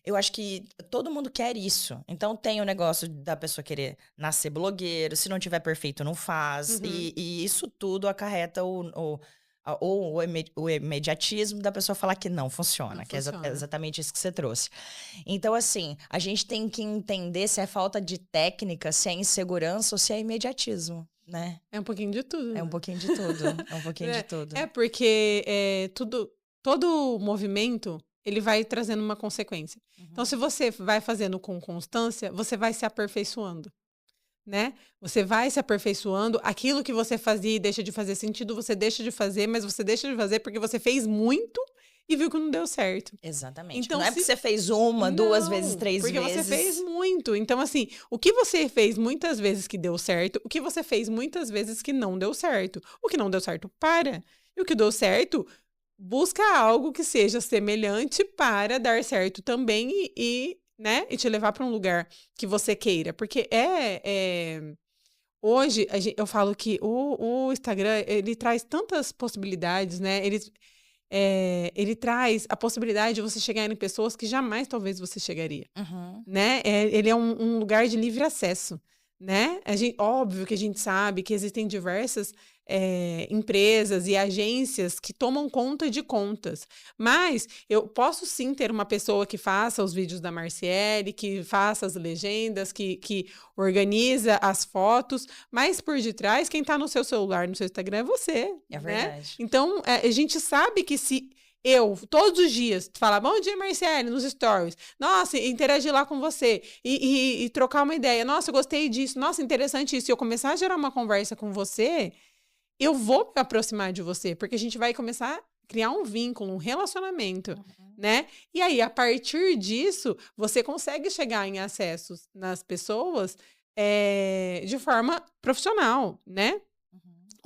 Eu acho que todo mundo quer isso. Então, tem o negócio da pessoa querer nascer blogueiro, se não tiver perfeito, não faz. E isso tudo acarreta o imediatismo da pessoa falar que não funciona, que é exatamente isso que você trouxe. Então, assim, a gente tem que entender se é falta de técnica, se é insegurança ou se é imediatismo, né? É um pouquinho de tudo. É um pouquinho de tudo. É um pouquinho de tudo. Porque todo movimento, ele vai trazendo uma consequência. Então, se você vai fazendo com constância, você vai se aperfeiçoando. Né? Você vai se aperfeiçoando, aquilo que você fazia e deixa de fazer sentido, você deixa de fazer, mas você deixa de fazer porque você fez muito e viu que não deu certo. Exatamente. Então, não é porque você fez uma, duas vezes, 3 vezes. Porque você fez muito. Então, assim, o que você fez muitas vezes que deu certo, o que você fez muitas vezes que não deu certo. O que não deu certo, para. E o que deu certo, busca algo que seja semelhante para dar certo também né? E te levar para um lugar que você queira. Porque hoje, eu falo que o Instagram, ele traz tantas possibilidades, né? Ele traz a possibilidade de você chegar em pessoas que jamais, talvez, você chegaria. Né? Ele é um lugar de livre acesso. Né? Óbvio que a gente sabe que existem diversas empresas e agências que tomam conta de contas, mas eu posso sim ter uma pessoa que faça os vídeos da Marciele, que faça as legendas, que organiza as fotos, mas por detrás, quem está no seu celular, no seu Instagram é você. É né? verdade. Então, a gente sabe que se eu, todos os dias, falar bom dia, Marciele, nos stories. Nossa, interagir lá com você. E trocar uma ideia. Nossa, eu gostei disso. Nossa, interessante isso. E eu começar a gerar uma conversa com você, eu vou me aproximar de você. Porque a gente vai começar a criar um vínculo, um relacionamento, né? E aí, a partir disso, você consegue chegar em acessos nas pessoas de forma profissional, né?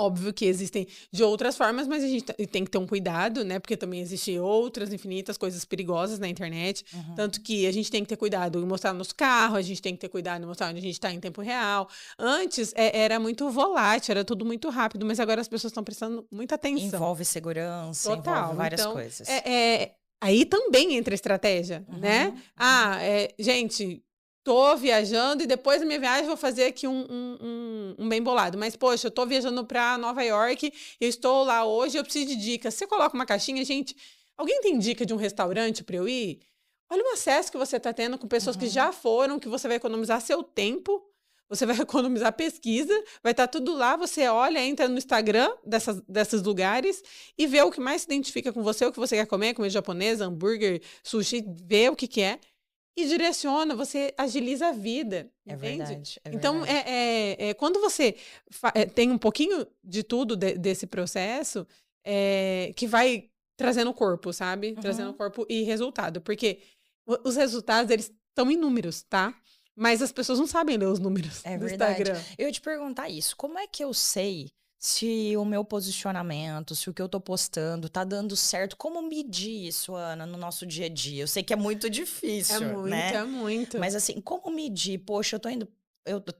Óbvio que existem de outras formas, mas a gente tem que ter um cuidado, né? Porque também existem outras infinitas coisas perigosas na internet. Tanto que a gente tem que ter cuidado em mostrar nosso carro, a gente tem que ter cuidado em mostrar onde a gente está em tempo real. Antes era muito volátil, era tudo muito rápido, mas agora as pessoas estão prestando muita atenção. Envolve segurança, envolve várias coisas. Aí também entra estratégia, né? Gente... Tô viajando e depois da minha viagem vou fazer aqui um bem bolado. Mas, poxa, eu tô viajando para Nova York, eu estou lá hoje, eu preciso de dicas. Você coloca uma caixinha, gente... Alguém tem dica de um restaurante para eu ir? Olha o acesso que você tá tendo com pessoas que já foram, que você vai economizar seu tempo, você vai economizar pesquisa, vai estar tudo lá, você olha, entra no Instagram desses lugares e vê o que mais se identifica com você, o que você quer comer, comida japonesa, hambúrguer, sushi, vê o que é. E direciona, você agiliza a vida, entende? Verdade, é então, verdade. Quando você tem um pouquinho de tudo desse processo, que vai trazendo corpo, sabe? Trazendo corpo e resultado. Porque os resultados, eles estão em números, tá? Mas as pessoas não sabem ler os números É do verdade. Instagram. Eu ia te perguntar isso. Como é que eu sei se o meu posicionamento, se o que eu tô postando tá dando certo? Como medir isso, Ana, no nosso dia a dia? Eu sei que é muito difícil, né? É muito. Mas assim, como medir? Poxa, eu tô indo.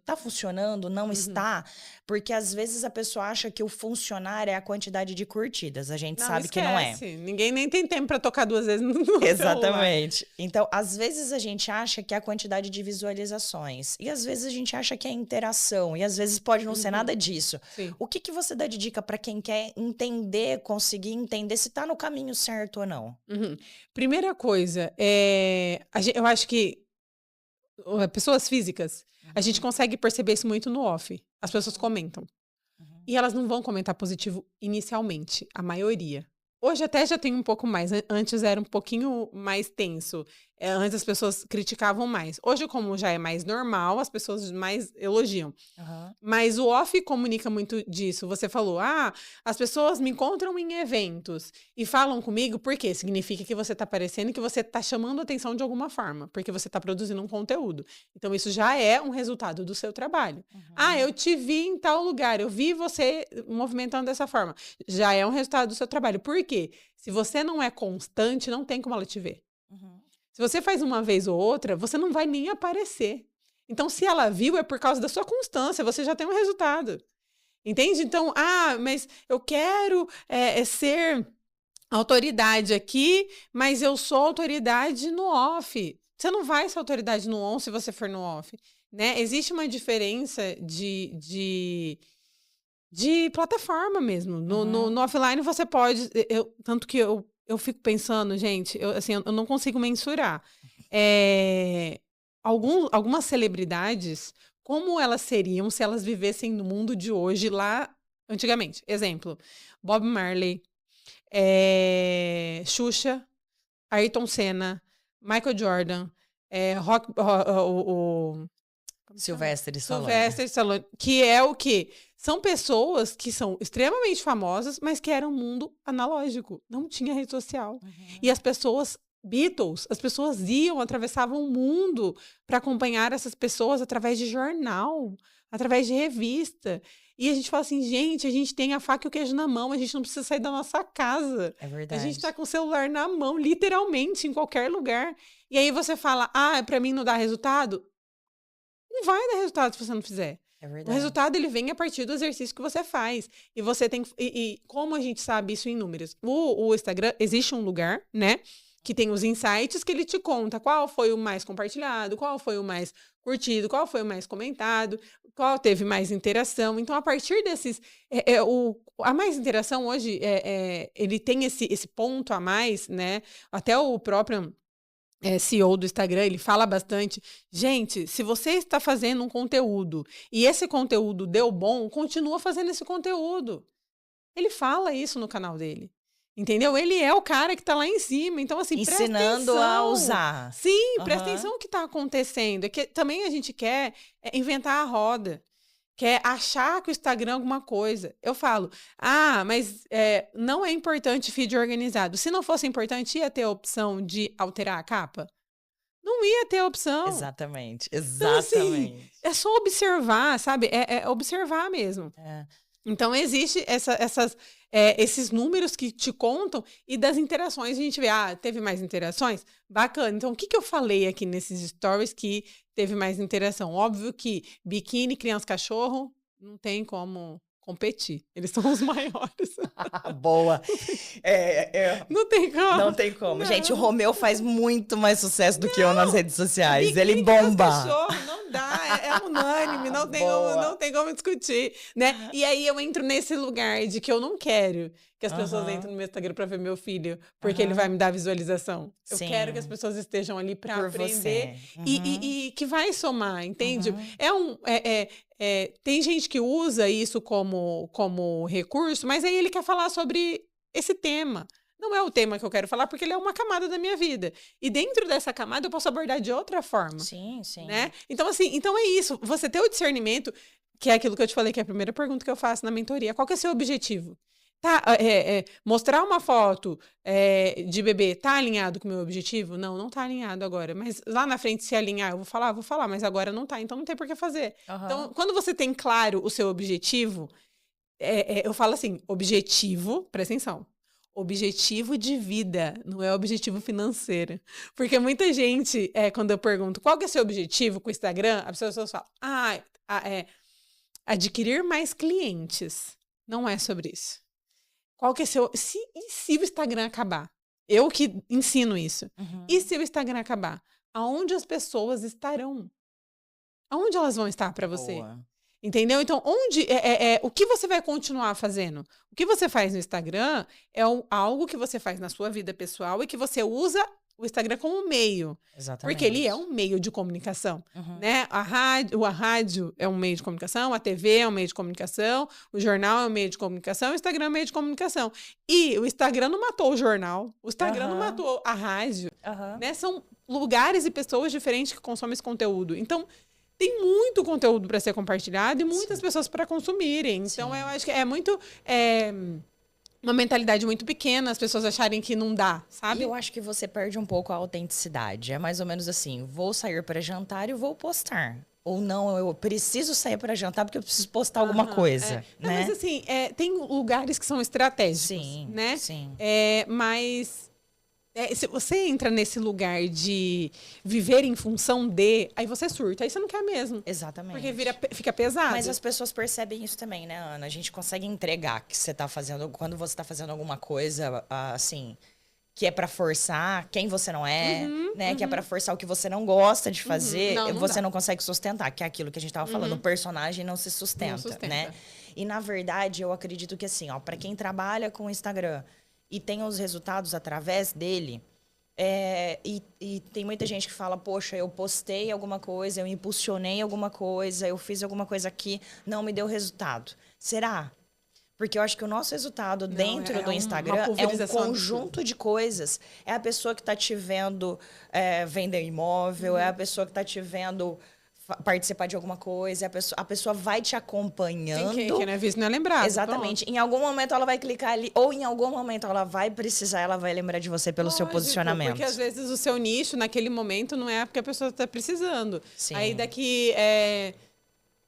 Tá funcionando? Não Uhum. está? Porque às vezes a pessoa acha que o funcionar é a quantidade de curtidas. A gente Não, sabe que não é. esquece. Ninguém nem tem tempo para tocar 2 vezes no celular. Exatamente. Então, às vezes a gente acha que é a quantidade de visualizações, e às vezes a gente acha que é interação, e às vezes pode não ser nada disso. Sim. O que que você dá de dica para quem quer entender, conseguir entender se tá no caminho certo ou não? Uhum. Primeira coisa, eu acho que pessoas físicas, a gente consegue perceber isso muito no off. As pessoas comentam. Uhum. E elas não vão comentar positivo inicialmente, a maioria. Hoje até já tem um pouco mais. Antes era um pouquinho mais tenso. Antes as pessoas criticavam mais. Hoje, como já é mais normal, as pessoas mais elogiam. Aham. Mas o off comunica muito disso. Você falou, as pessoas me encontram em eventos e falam comigo, por quê? Significa que você está aparecendo e que você está chamando a atenção de alguma forma, porque você está produzindo um conteúdo. Então, isso já é um resultado do seu trabalho. Eu te vi em tal lugar, eu vi você movimentando dessa forma. Já é um resultado do seu trabalho. Por quê? Se você não é constante, não tem como ela te ver. Uhum. Se você faz uma vez ou outra, você não vai nem aparecer. Então, se ela viu, é por causa da sua constância, você já tem um resultado. Entende? Então, mas eu quero ser autoridade aqui, mas eu sou autoridade no off. Você não vai ser autoridade no on se você for no off, né? Existe uma diferença de plataforma mesmo. No offline você pode... tanto que eu fico pensando, gente, eu não consigo mensurar. Algumas celebridades, como elas seriam se elas vivessem no mundo de hoje, lá antigamente? Exemplo, Bob Marley, Xuxa, Ayrton Senna, Michael Jordan, como chama? Sylvester Stallone. Sylvester Stallone, que é o quê? São pessoas que são extremamente famosas, mas que eram um mundo analógico. Não tinha rede social. E as pessoas, Beatles, as pessoas atravessavam o mundo para acompanhar essas pessoas através de jornal, através de revista. E a gente fala assim, gente, a gente tem a faca e o queijo na mão, a gente não precisa sair da nossa casa. É verdade. A gente tá com o celular na mão, literalmente, em qualquer lugar. E aí você fala, para mim não dá resultado? Não vai dar resultado se você não fizer. É O verdade. resultado, ele vem a partir do exercício que você faz. E você tem... E como a gente sabe isso em números? O Instagram, existe um lugar, né? Que tem os insights que ele te conta qual foi o mais compartilhado, qual foi o mais curtido, qual foi o mais comentado, qual teve mais interação. Então, a partir desses... a mais interação hoje, ele tem esse ponto a mais, né? Até o próprio... CEO do Instagram, ele fala bastante, gente, se você está fazendo um conteúdo e esse conteúdo deu bom, continua fazendo esse conteúdo. Ele fala isso no canal dele, entendeu? Ele é o cara que está lá em cima, então assim, ensinando a usar. Sim, presta atenção no que está acontecendo, é que também a gente quer inventar a roda, quer achar que o Instagram é alguma coisa. Eu falo, mas não é importante feed organizado. Se não fosse importante, ia ter a opção de alterar a capa? Não ia ter a opção. Exatamente, Então, assim, exatamente. é só observar, sabe? É observar mesmo. Então, existe esses números que te contam e das interações a gente vê, teve mais interações? Bacana. Então, o que eu falei aqui nesses stories que teve mais interação? Óbvio que biquíni, criança, cachorro, não tem como competir. Eles são os maiores. Boa. Não tem como. Não tem como. Não. Gente, o Romeu faz muito mais sucesso do que eu nas redes sociais. Biquíni, Ele bomba. Cachorro, não dá. É unânime. Não tem como discutir, né? E aí eu entro nesse lugar de que eu não quero que as pessoas entrem no meu Instagram para ver meu filho, porque ele vai me dar visualização. Eu quero que as pessoas estejam ali para aprender e que vai somar, entende? Tem gente que usa isso como recurso, mas aí ele quer falar sobre esse tema. Não é o tema que eu quero falar, porque ele é uma camada da minha vida. E dentro dessa camada eu posso abordar de outra forma. Sim, sim. Né? Então, assim, é isso. Você ter o discernimento, que é aquilo que eu te falei, que é a primeira pergunta que eu faço na mentoria. Qual que é o seu objetivo? Mostrar uma foto de bebê tá alinhado com o meu objetivo? Não, não tá alinhado agora. Mas lá na frente, se alinhar, eu vou falar, mas agora não tá, então não tem por que fazer. Então, quando você tem claro o seu objetivo, eu falo assim, objetivo, presta atenção, objetivo de vida, não é objetivo financeiro. Porque muita gente, quando eu pergunto qual que é seu objetivo com o Instagram, as pessoas falam, adquirir mais clientes. Não é sobre isso. Qual que é seu... E se o Instagram acabar? Eu que ensino isso. E se o Instagram acabar? Aonde as pessoas estarão? Aonde elas vão estar para você? Boa. Entendeu? Então, o que você vai continuar fazendo? O que você faz no Instagram é algo que você faz na sua vida pessoal e que você usa o Instagram como meio. Exatamente. Porque ele é um meio de comunicação, né? A rádio é um meio de comunicação, a TV é um meio de comunicação, o jornal é um meio de comunicação, o Instagram é um meio de comunicação. E o Instagram não matou o jornal, o Instagram não matou a rádio, né? São lugares e pessoas diferentes que consomem esse conteúdo. Então, tem muito conteúdo para ser compartilhado e muitas pessoas para consumirem. Então, eu acho que é muito... uma mentalidade muito pequena, as pessoas acharem que não dá, sabe? E eu acho que você perde um pouco a autenticidade. É mais ou menos assim, vou sair para jantar e vou postar. Ou não, eu preciso sair para jantar porque eu preciso postar alguma coisa, né? Não, mas assim, tem lugares que são estratégicos, né? Sim. Mas se você entra nesse lugar de viver em função de, aí você surta, aí você não quer mesmo. Exatamente. Porque fica pesado. Mas as pessoas percebem isso também, né, Ana? A gente consegue entregar que você tá fazendo, quando você tá fazendo alguma coisa, assim, que é pra forçar quem você não é, né? Que é pra forçar o que você não gosta de fazer, Não você dá. não consegue sustentar, que é aquilo que a gente tava falando, o personagem não se sustenta, né? E, na verdade, eu acredito que, assim, ó, pra quem trabalha com o Instagram e tem os resultados através dele, e tem muita gente que fala, poxa, eu postei alguma coisa, eu impulsionei alguma coisa, eu fiz alguma coisa aqui, não me deu resultado. Será? Porque eu acho que o nosso resultado dentro do Instagram é um conjunto de coisas. É a pessoa que está te vendo vender imóvel, é a pessoa que está te vendo participar de alguma coisa, a pessoa vai te acompanhando. Quem não é visto não é lembrado. Exatamente. Em algum momento ela vai clicar ali, ou em algum momento ela vai precisar, ela vai lembrar de você pelo seu posicionamento. Porque às vezes o seu nicho, naquele momento, não é porque a pessoa está precisando. Sim. Aí daqui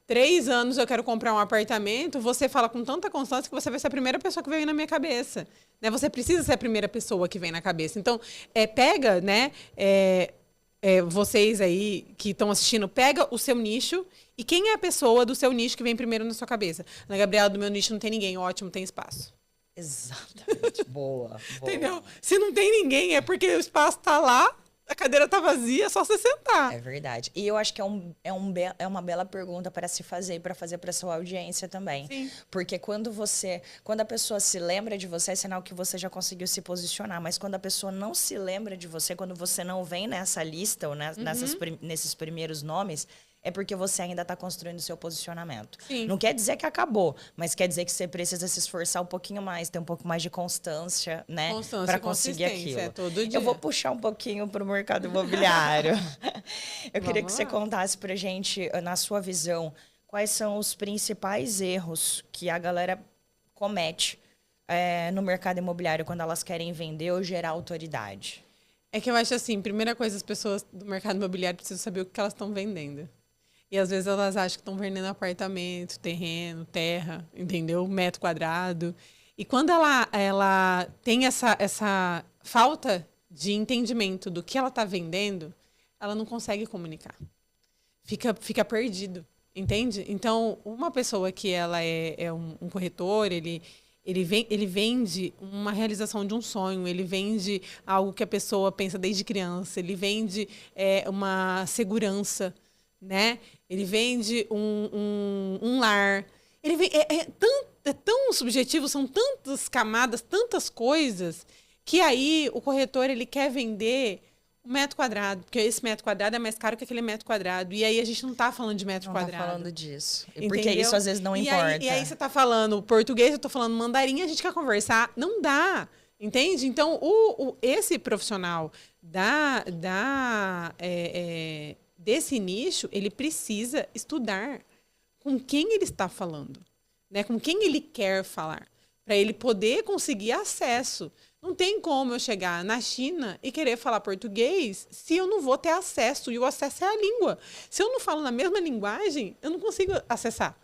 3 anos eu quero comprar um apartamento, você fala com tanta constância que você vai ser a primeira pessoa que vem na minha cabeça. Né? Você precisa ser a primeira pessoa que vem na cabeça. Então, pega, né? Vocês aí que estão assistindo, pega o seu nicho e quem é a pessoa do seu nicho que vem primeiro na sua cabeça. Na Gabriela, do meu nicho não tem ninguém, ótimo, tem espaço. Exatamente. Boa. Entendeu? Se não tem ninguém, é porque o espaço tá lá, a cadeira tá vazia, é só você sentar. É verdade. E eu acho que é uma bela pergunta para se fazer e para fazer para sua audiência também. Sim. Porque quando a pessoa se lembra de você, é sinal que você já conseguiu se posicionar. Mas quando a pessoa não se lembra de você, quando você não vem nessa lista ou nesses primeiros nomes, é porque você ainda está construindo o seu posicionamento. Sim. Não quer dizer que acabou, mas quer dizer que você precisa se esforçar um pouquinho mais, ter um pouco mais de constância, né? Para conseguir aquilo. Todo dia. Eu vou puxar um pouquinho para o mercado imobiliário. Eu queria que você contasse para gente, na sua visão, quais são os principais erros que a galera comete no mercado imobiliário quando elas querem vender ou gerar autoridade. É que eu acho assim, primeira coisa, as pessoas do mercado imobiliário precisam saber o que elas estão vendendo. E às vezes elas acham que estão vendendo apartamento, terreno, terra, entendeu? Metro quadrado. E quando ela tem essa falta de entendimento do que ela está vendendo, ela não consegue comunicar. Fica perdido, entende? Então, uma pessoa que ela é um corretor, ele vende uma realização de um sonho, ele vende algo que a pessoa pensa desde criança, ele vende uma segurança, né? Ele vende um lar. Ele vende, é tão subjetivo, são tantas camadas, tantas coisas, que aí o corretor ele quer vender um metro quadrado, porque esse metro quadrado é mais caro que aquele metro quadrado. E aí a gente não tá falando de metro quadrado. Não tá falando disso. Entendeu? Porque isso às vezes não importa. E aí você tá falando português, eu tô falando mandarim, a gente quer conversar. Não dá. Entende? Então, esse profissional desse nicho, ele precisa estudar com quem ele está falando, né? Com quem ele quer falar. para ele poder conseguir acesso. Não tem como eu chegar na China e querer falar português se eu não vou ter acesso, e o acesso é a língua. Se eu não falo na mesma linguagem, eu não consigo acessar,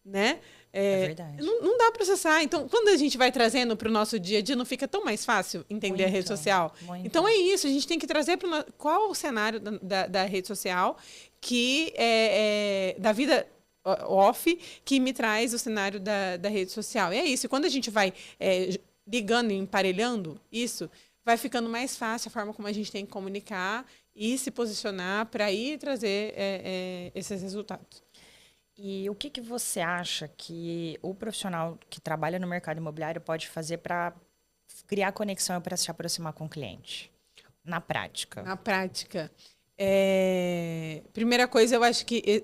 né? É verdade. Não dá para acessar. Então, quando a gente vai trazendo para o nosso dia a dia, não fica tão mais fácil entender a rede social? Então, é isso. A gente tem que trazer para qual o cenário da rede social que da vida off que me traz o cenário da rede social. E é isso. E quando a gente vai ligando e emparelhando isso, vai ficando mais fácil a forma como a gente tem que comunicar e se posicionar para ir trazer esses resultados. E o que você acha que o profissional que trabalha no mercado imobiliário pode fazer para criar conexão e para se aproximar com o cliente? Na prática. Na prática. Primeira coisa, eu acho que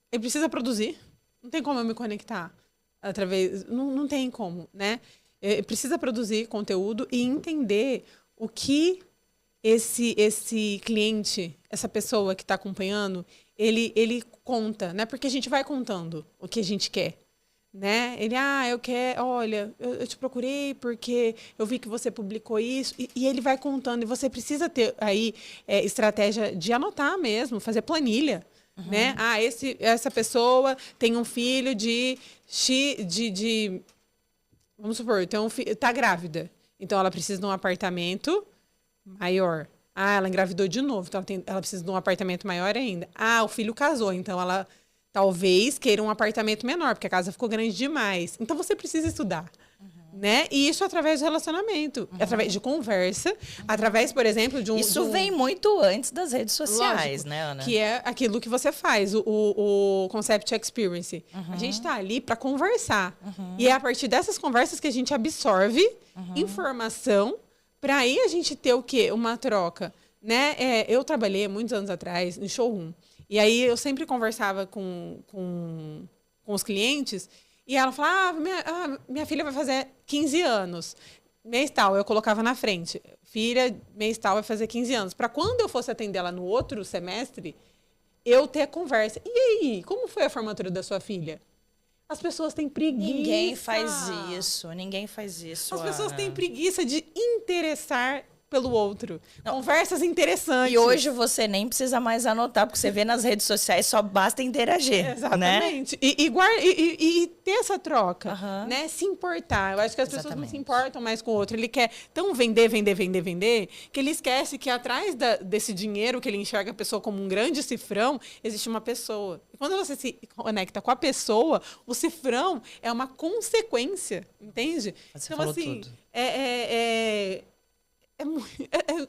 ele precisa produzir. Não tem como eu me conectar através... Não tem como, né? Precisa produzir conteúdo e entender o que esse cliente, essa pessoa que está acompanhando, ele conta, né? Porque a gente vai contando o que a gente quer, né? Eu quero, olha, eu te procurei porque eu vi que você publicou isso, e ele vai contando, e você precisa ter aí estratégia de anotar mesmo, fazer planilha, né? Essa pessoa tem um filho vamos supor, tá grávida, então ela precisa de um apartamento maior. Ela engravidou de novo, então ela precisa de um apartamento maior ainda. O filho casou, então ela talvez queira um apartamento menor, porque a casa ficou grande demais. Então você precisa estudar, né? E isso através de relacionamento, através de conversa, através, por exemplo, de um... Isso vem muito antes das redes sociais, lógico, né, Ana? Que é aquilo que você faz, o Concept Experience. A gente está ali para conversar. E é a partir dessas conversas que a gente absorve informação, para aí a gente ter o quê? Uma troca, né? Eu trabalhei muitos anos atrás no showroom. E aí eu sempre conversava com os clientes e ela falava, minha filha vai fazer 15 anos. Mês tal, eu colocava na frente. Filha, mês tal, vai fazer 15 anos. Para quando eu fosse atender ela no outro semestre, eu ter a conversa. E aí, como foi a formatura da sua filha? As pessoas têm preguiça. Ninguém faz isso. As pessoas têm preguiça de interessar pelo outro. Conversas interessantes. E hoje você nem precisa mais anotar, porque você vê nas redes sociais, só basta interagir. Exatamente. Né? E ter essa troca, né? Se importar. Eu acho que as pessoas não se importam mais com o outro. Ele quer tão vender, que ele esquece que atrás desse dinheiro que ele enxerga a pessoa como um grande cifrão, existe uma pessoa. E quando você se conecta com a pessoa, o cifrão é uma consequência, entende? Você falou assim, tudo.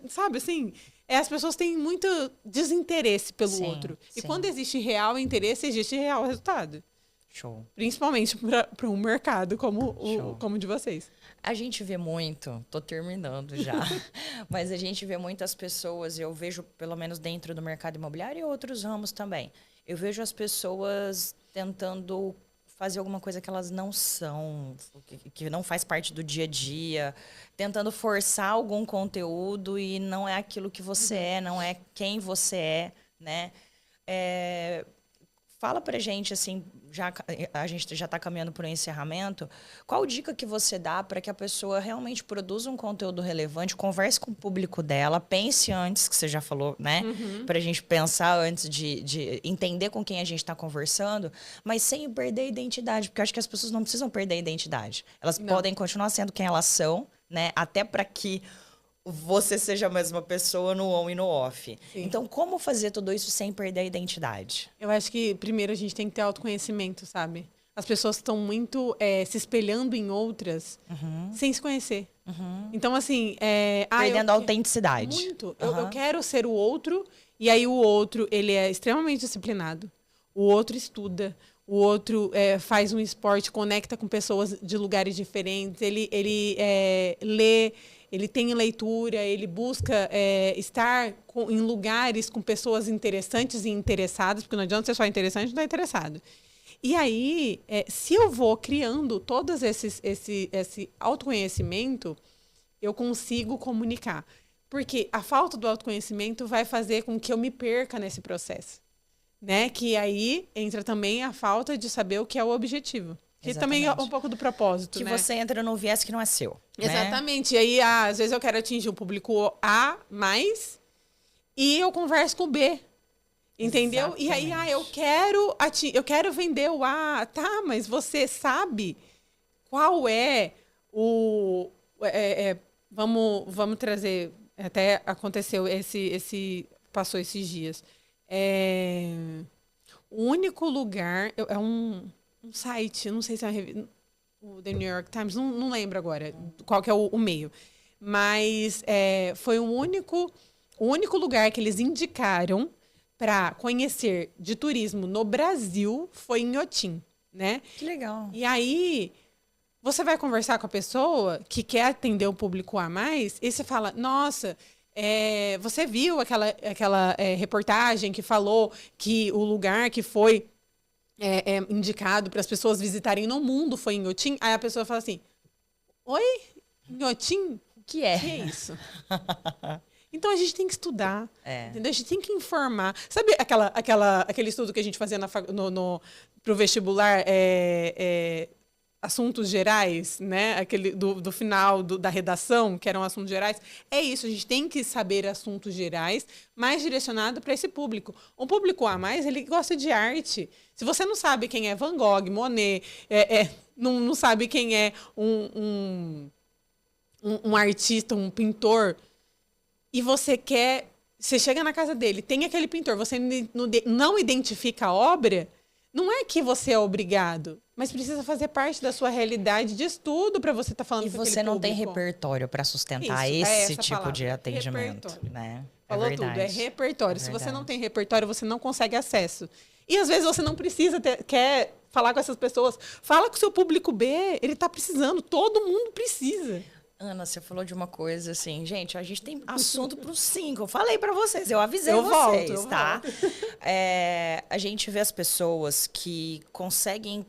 Sabe assim, as pessoas têm muito desinteresse pelo outro. E quando existe real interesse, existe real resultado. Show. Principalmente para um mercado como o de vocês. A gente vê muito, tô terminando já, mas a gente vê muitas pessoas, eu vejo pelo menos dentro do mercado imobiliário e outros ramos também, eu vejo as pessoas tentando fazer alguma coisa que elas não são, que não faz parte do dia a dia, tentando forçar algum conteúdo e não é aquilo que você é, não é quem você é, né? Fala pra gente, assim, a gente já está caminhando para o encerramento, qual dica que você dá para que a pessoa realmente produza um conteúdo relevante, converse com o público dela, pense antes, que você já falou, né? Para a gente pensar antes de entender com quem a gente está conversando, mas sem perder a identidade, porque eu acho que as pessoas não precisam perder a identidade. Elas podem continuar sendo quem elas são, né? Até para que você seja a mesma pessoa no on e no off. Sim. Então, como fazer tudo isso sem perder a identidade? Eu acho que, primeiro, a gente tem que ter autoconhecimento, sabe? As pessoas estão muito se espelhando em outras sem se conhecer. Então, assim... perdendo a autenticidade. Muito. Eu quero ser o outro, e aí o outro, ele é extremamente disciplinado. O outro estuda. O outro faz um esporte, conecta com pessoas de lugares diferentes. Ele lê... Ele tem leitura, ele busca estar em lugares com pessoas interessantes e interessadas, porque não adianta ser só interessante e não estar interessado. E aí, se eu vou criando todos esse autoconhecimento, eu consigo comunicar. Porque a falta do autoconhecimento vai fazer com que eu me perca nesse processo. Né? Que aí entra também a falta de saber o que é o objetivo. Que também é um Exatamente. pouco do propósito, Que né? você entra no viés que não é seu, né? Exatamente. E aí, às vezes eu quero atingir o público A+, e eu converso com o B. Entendeu? E aí, eu quero vender o A. Tá, mas você sabe qual é o... vamos trazer... Até aconteceu passou esses dias. O único lugar... É um site, não sei se é uma revista... O The New York Times, não lembro agora qual que é o meio. Mas foi o único lugar que eles indicaram para conhecer de turismo no Brasil foi em Inhotim, né? Que legal. E aí, você vai conversar com a pessoa que quer atender o público a mais, e você fala, nossa, você viu aquela reportagem que falou que o lugar que foi indicado para as pessoas visitarem no mundo foi em Inhotim? Aí a pessoa fala assim, oi? Inhotim? O que é? Que é isso? Então a gente tem que estudar, entendeu? A gente tem que informar. Sabe aquele estudo que a gente fazia pro vestibular, assuntos gerais, né? Aquele do final da redação, que eram assuntos gerais. É isso, a gente tem que saber assuntos gerais, mais direcionado para esse público. Um público a mais, ele gosta de arte. Se você não sabe quem é Van Gogh, Monet, não sabe quem é um artista, um pintor, e você chega na casa dele, tem aquele pintor, você não identifica a obra, não é que você é obrigado, mas precisa fazer parte da sua realidade de estudo para você estar falando com aquele público. E você não tem repertório para sustentar esse tipo palavra, de atendimento, repertório. né? Falou verdade. tudo, é repertório. Se você verdade. não tem repertório, você não consegue acesso. E às vezes você não precisa quer falar com essas pessoas. Fala com o seu público B, ele está precisando, todo mundo precisa. Ana, você falou de uma coisa assim, gente, a gente tem assunto para os 5. Eu falei para vocês, eu avisei eu vocês, volto. tá? A gente vê as pessoas que conseguem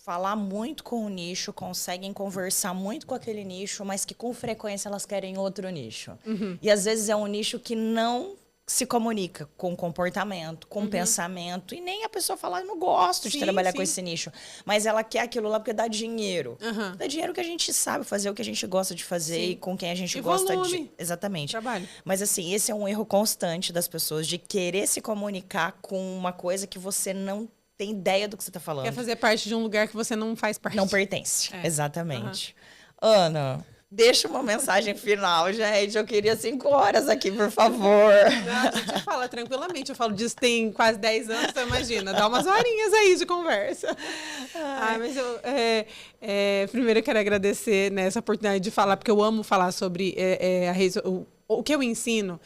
falar muito com o nicho, conseguem conversar muito com aquele nicho, mas que com frequência elas querem outro nicho. E às vezes é um nicho que não se comunica com comportamento, com pensamento, e nem a pessoa fala, eu não gosto de trabalhar com esse nicho, mas ela quer aquilo lá porque dá dinheiro. Dá dinheiro que a gente sabe fazer o que a gente gosta de fazer e com quem a gente gosta de... Exatamente. Trabalho. Mas assim, esse é um erro constante das pessoas, de querer se comunicar com uma coisa que você não tem ideia do que você está falando. Quer fazer parte de um lugar que você não faz parte. Não pertence, exatamente. Ana... Deixa uma mensagem final, gente. Eu queria 5 horas aqui, por favor. Não, a gente fala tranquilamente. Eu falo disso tem quase 10 anos, então imagina. Dá umas horinhas aí de conversa. Mas primeiro eu quero agradecer, né, essa oportunidade de falar, porque eu amo falar sobre o que eu ensino.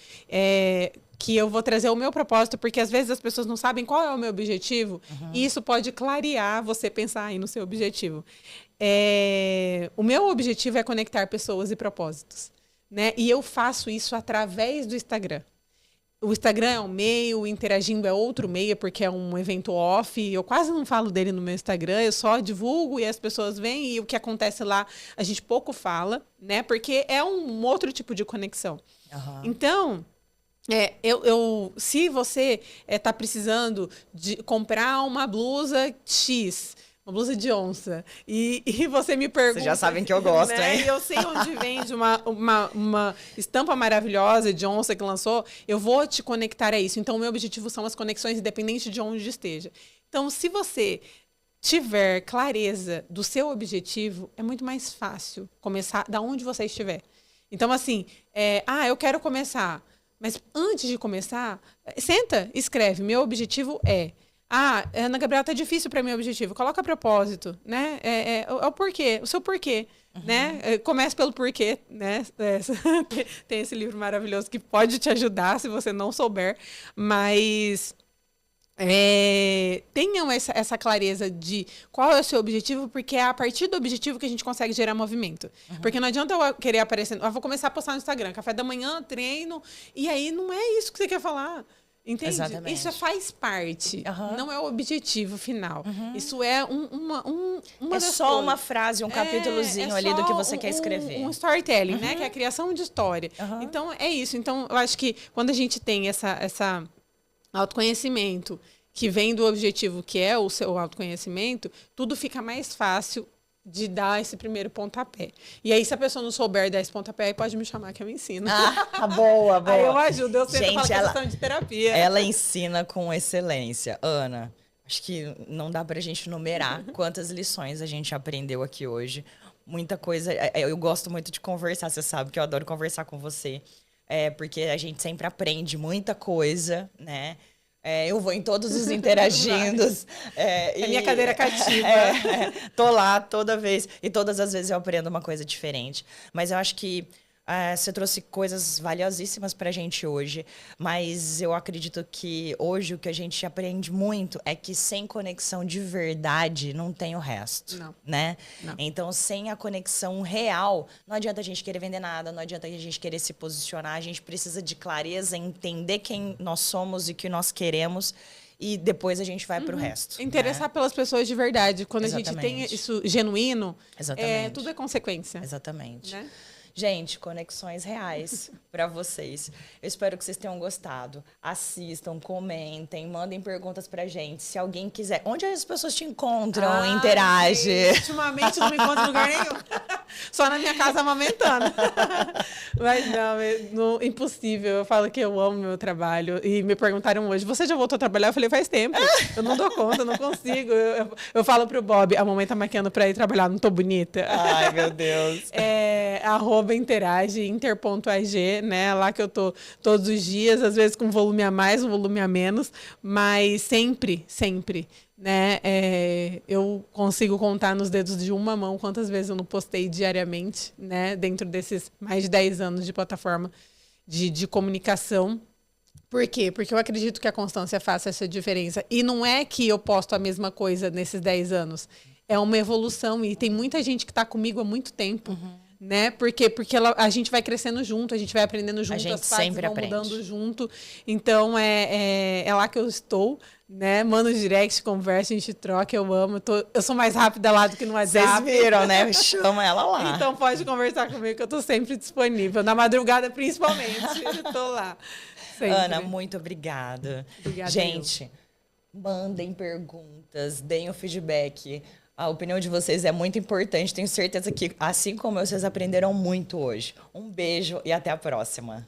Que eu vou trazer o meu propósito, porque às vezes as pessoas não sabem qual é o meu objetivo, e isso pode clarear você pensar aí no seu objetivo. O meu objetivo é conectar pessoas e propósitos, né? E eu faço isso através do Instagram. O Instagram é um meio, o Interagindo é outro meio, porque é um evento off. Eu quase não falo dele no meu Instagram, eu só divulgo e as pessoas vêm, e o que acontece lá a gente pouco fala, né? Porque é um outro tipo de conexão. Então... se você está precisando de comprar uma blusa X, uma blusa de onça, e você me pergunta... Vocês já sabem que eu gosto, né? hein? E eu sei onde vende uma estampa maravilhosa de onça que lançou, eu vou te conectar a isso. Então, o meu objetivo são as conexões, independente de onde esteja. Então, se você tiver clareza do seu objetivo, é muito mais fácil começar da onde você estiver. Então, assim, eu quero começar... Mas antes de começar, senta, escreve. Meu objetivo é... Ana Gabriela, tá difícil para mim o objetivo. Coloca propósito, né? O porquê, o seu porquê, né? Comece pelo porquê, né? Tem esse livro maravilhoso que pode te ajudar se você não souber. Mas... tenham essa clareza de qual é o seu objetivo, porque é a partir do objetivo que a gente consegue gerar movimento. Porque não adianta eu querer aparecer, vou começar a postar no Instagram, café da manhã, treino, e aí não é isso que você quer falar. Entende? Exatamente. Isso faz parte, não é o objetivo final. Isso é uma das só coisas. uma frase, um capítulozinho ali do que você quer escrever. Um storytelling, né? Que é a criação de história. Então, é isso. Então, eu acho que quando a gente tem essa autoconhecimento que vem do objetivo que é o seu autoconhecimento, tudo fica mais fácil de dar esse primeiro pontapé. E aí, se a pessoa não souber dar esse pontapé, aí pode me chamar que eu ensino. Boa, boa. Aí eu ajudo, eu sempre Gente, falo questão de terapia. Ela ensina com excelência. Ana, acho que não dá pra gente numerar quantas lições a gente aprendeu aqui hoje. Muita coisa. Eu gosto muito de conversar, você sabe que eu adoro conversar com você. Porque a gente sempre aprende muita coisa, né? Eu vou em todos os interagindos. Minha cadeira cativa. Tô lá toda vez. E todas as vezes eu aprendo uma coisa diferente. Mas eu acho que você trouxe coisas valiosíssimas pra gente hoje. Mas eu acredito que hoje o que a gente aprende muito é que sem conexão de verdade não tem o resto. Não. Né? Não. Então, sem a conexão real, não adianta a gente querer vender nada, não adianta a gente querer se posicionar. A gente precisa de clareza, entender quem nós somos e o que nós queremos. E depois a gente vai pro resto. Interessar pelas pessoas de verdade. Quando Exatamente. a gente tem isso genuíno, Exatamente. tudo é consequência. Exatamente. Né? Gente, conexões reais para vocês. Eu espero que vocês tenham gostado. Assistam, comentem, mandem perguntas pra gente. Se alguém quiser. Onde as pessoas te encontram, interagem? Ultimamente não me encontro em lugar nenhum. Só na minha casa amamentando. Mas não, impossível. Eu falo que eu amo meu trabalho. E me perguntaram hoje, você já voltou a trabalhar? Eu falei, faz tempo. Eu não dou conta, eu não consigo. Eu falo pro Bob, a mamãe tá maquiando pra ir trabalhar, não tô bonita. Ai, meu Deus. @interage, inter.ag, né? Lá que eu tô todos os dias, às vezes com volume a mais, um volume a menos, mas sempre, né? Eu consigo contar nos dedos de uma mão quantas vezes eu não postei diariamente, né? Dentro desses mais de 10 anos de plataforma de comunicação. Por quê? Porque eu acredito que a constância faça essa diferença. E não é que eu posto a mesma coisa nesses 10 anos. É uma evolução e tem muita gente que está comigo há muito tempo. Né? Porque a gente vai crescendo junto, a gente vai aprendendo junto, as fases vão mudando junto. Então, é lá que eu estou, né? Manda um direct, conversa, a gente troca, eu amo. Eu sou mais rápida lá do que no WhatsApp. Vocês viram, né? Chama ela lá. Então, pode conversar comigo, que eu estou sempre disponível. Na madrugada, principalmente, eu tô lá. Sempre. Ana, muito obrigada. Obrigada, gente, mandem perguntas, deem o feedback. A opinião de vocês é muito importante. Tenho certeza que, assim como eu, vocês aprenderam muito hoje. Um beijo e até a próxima.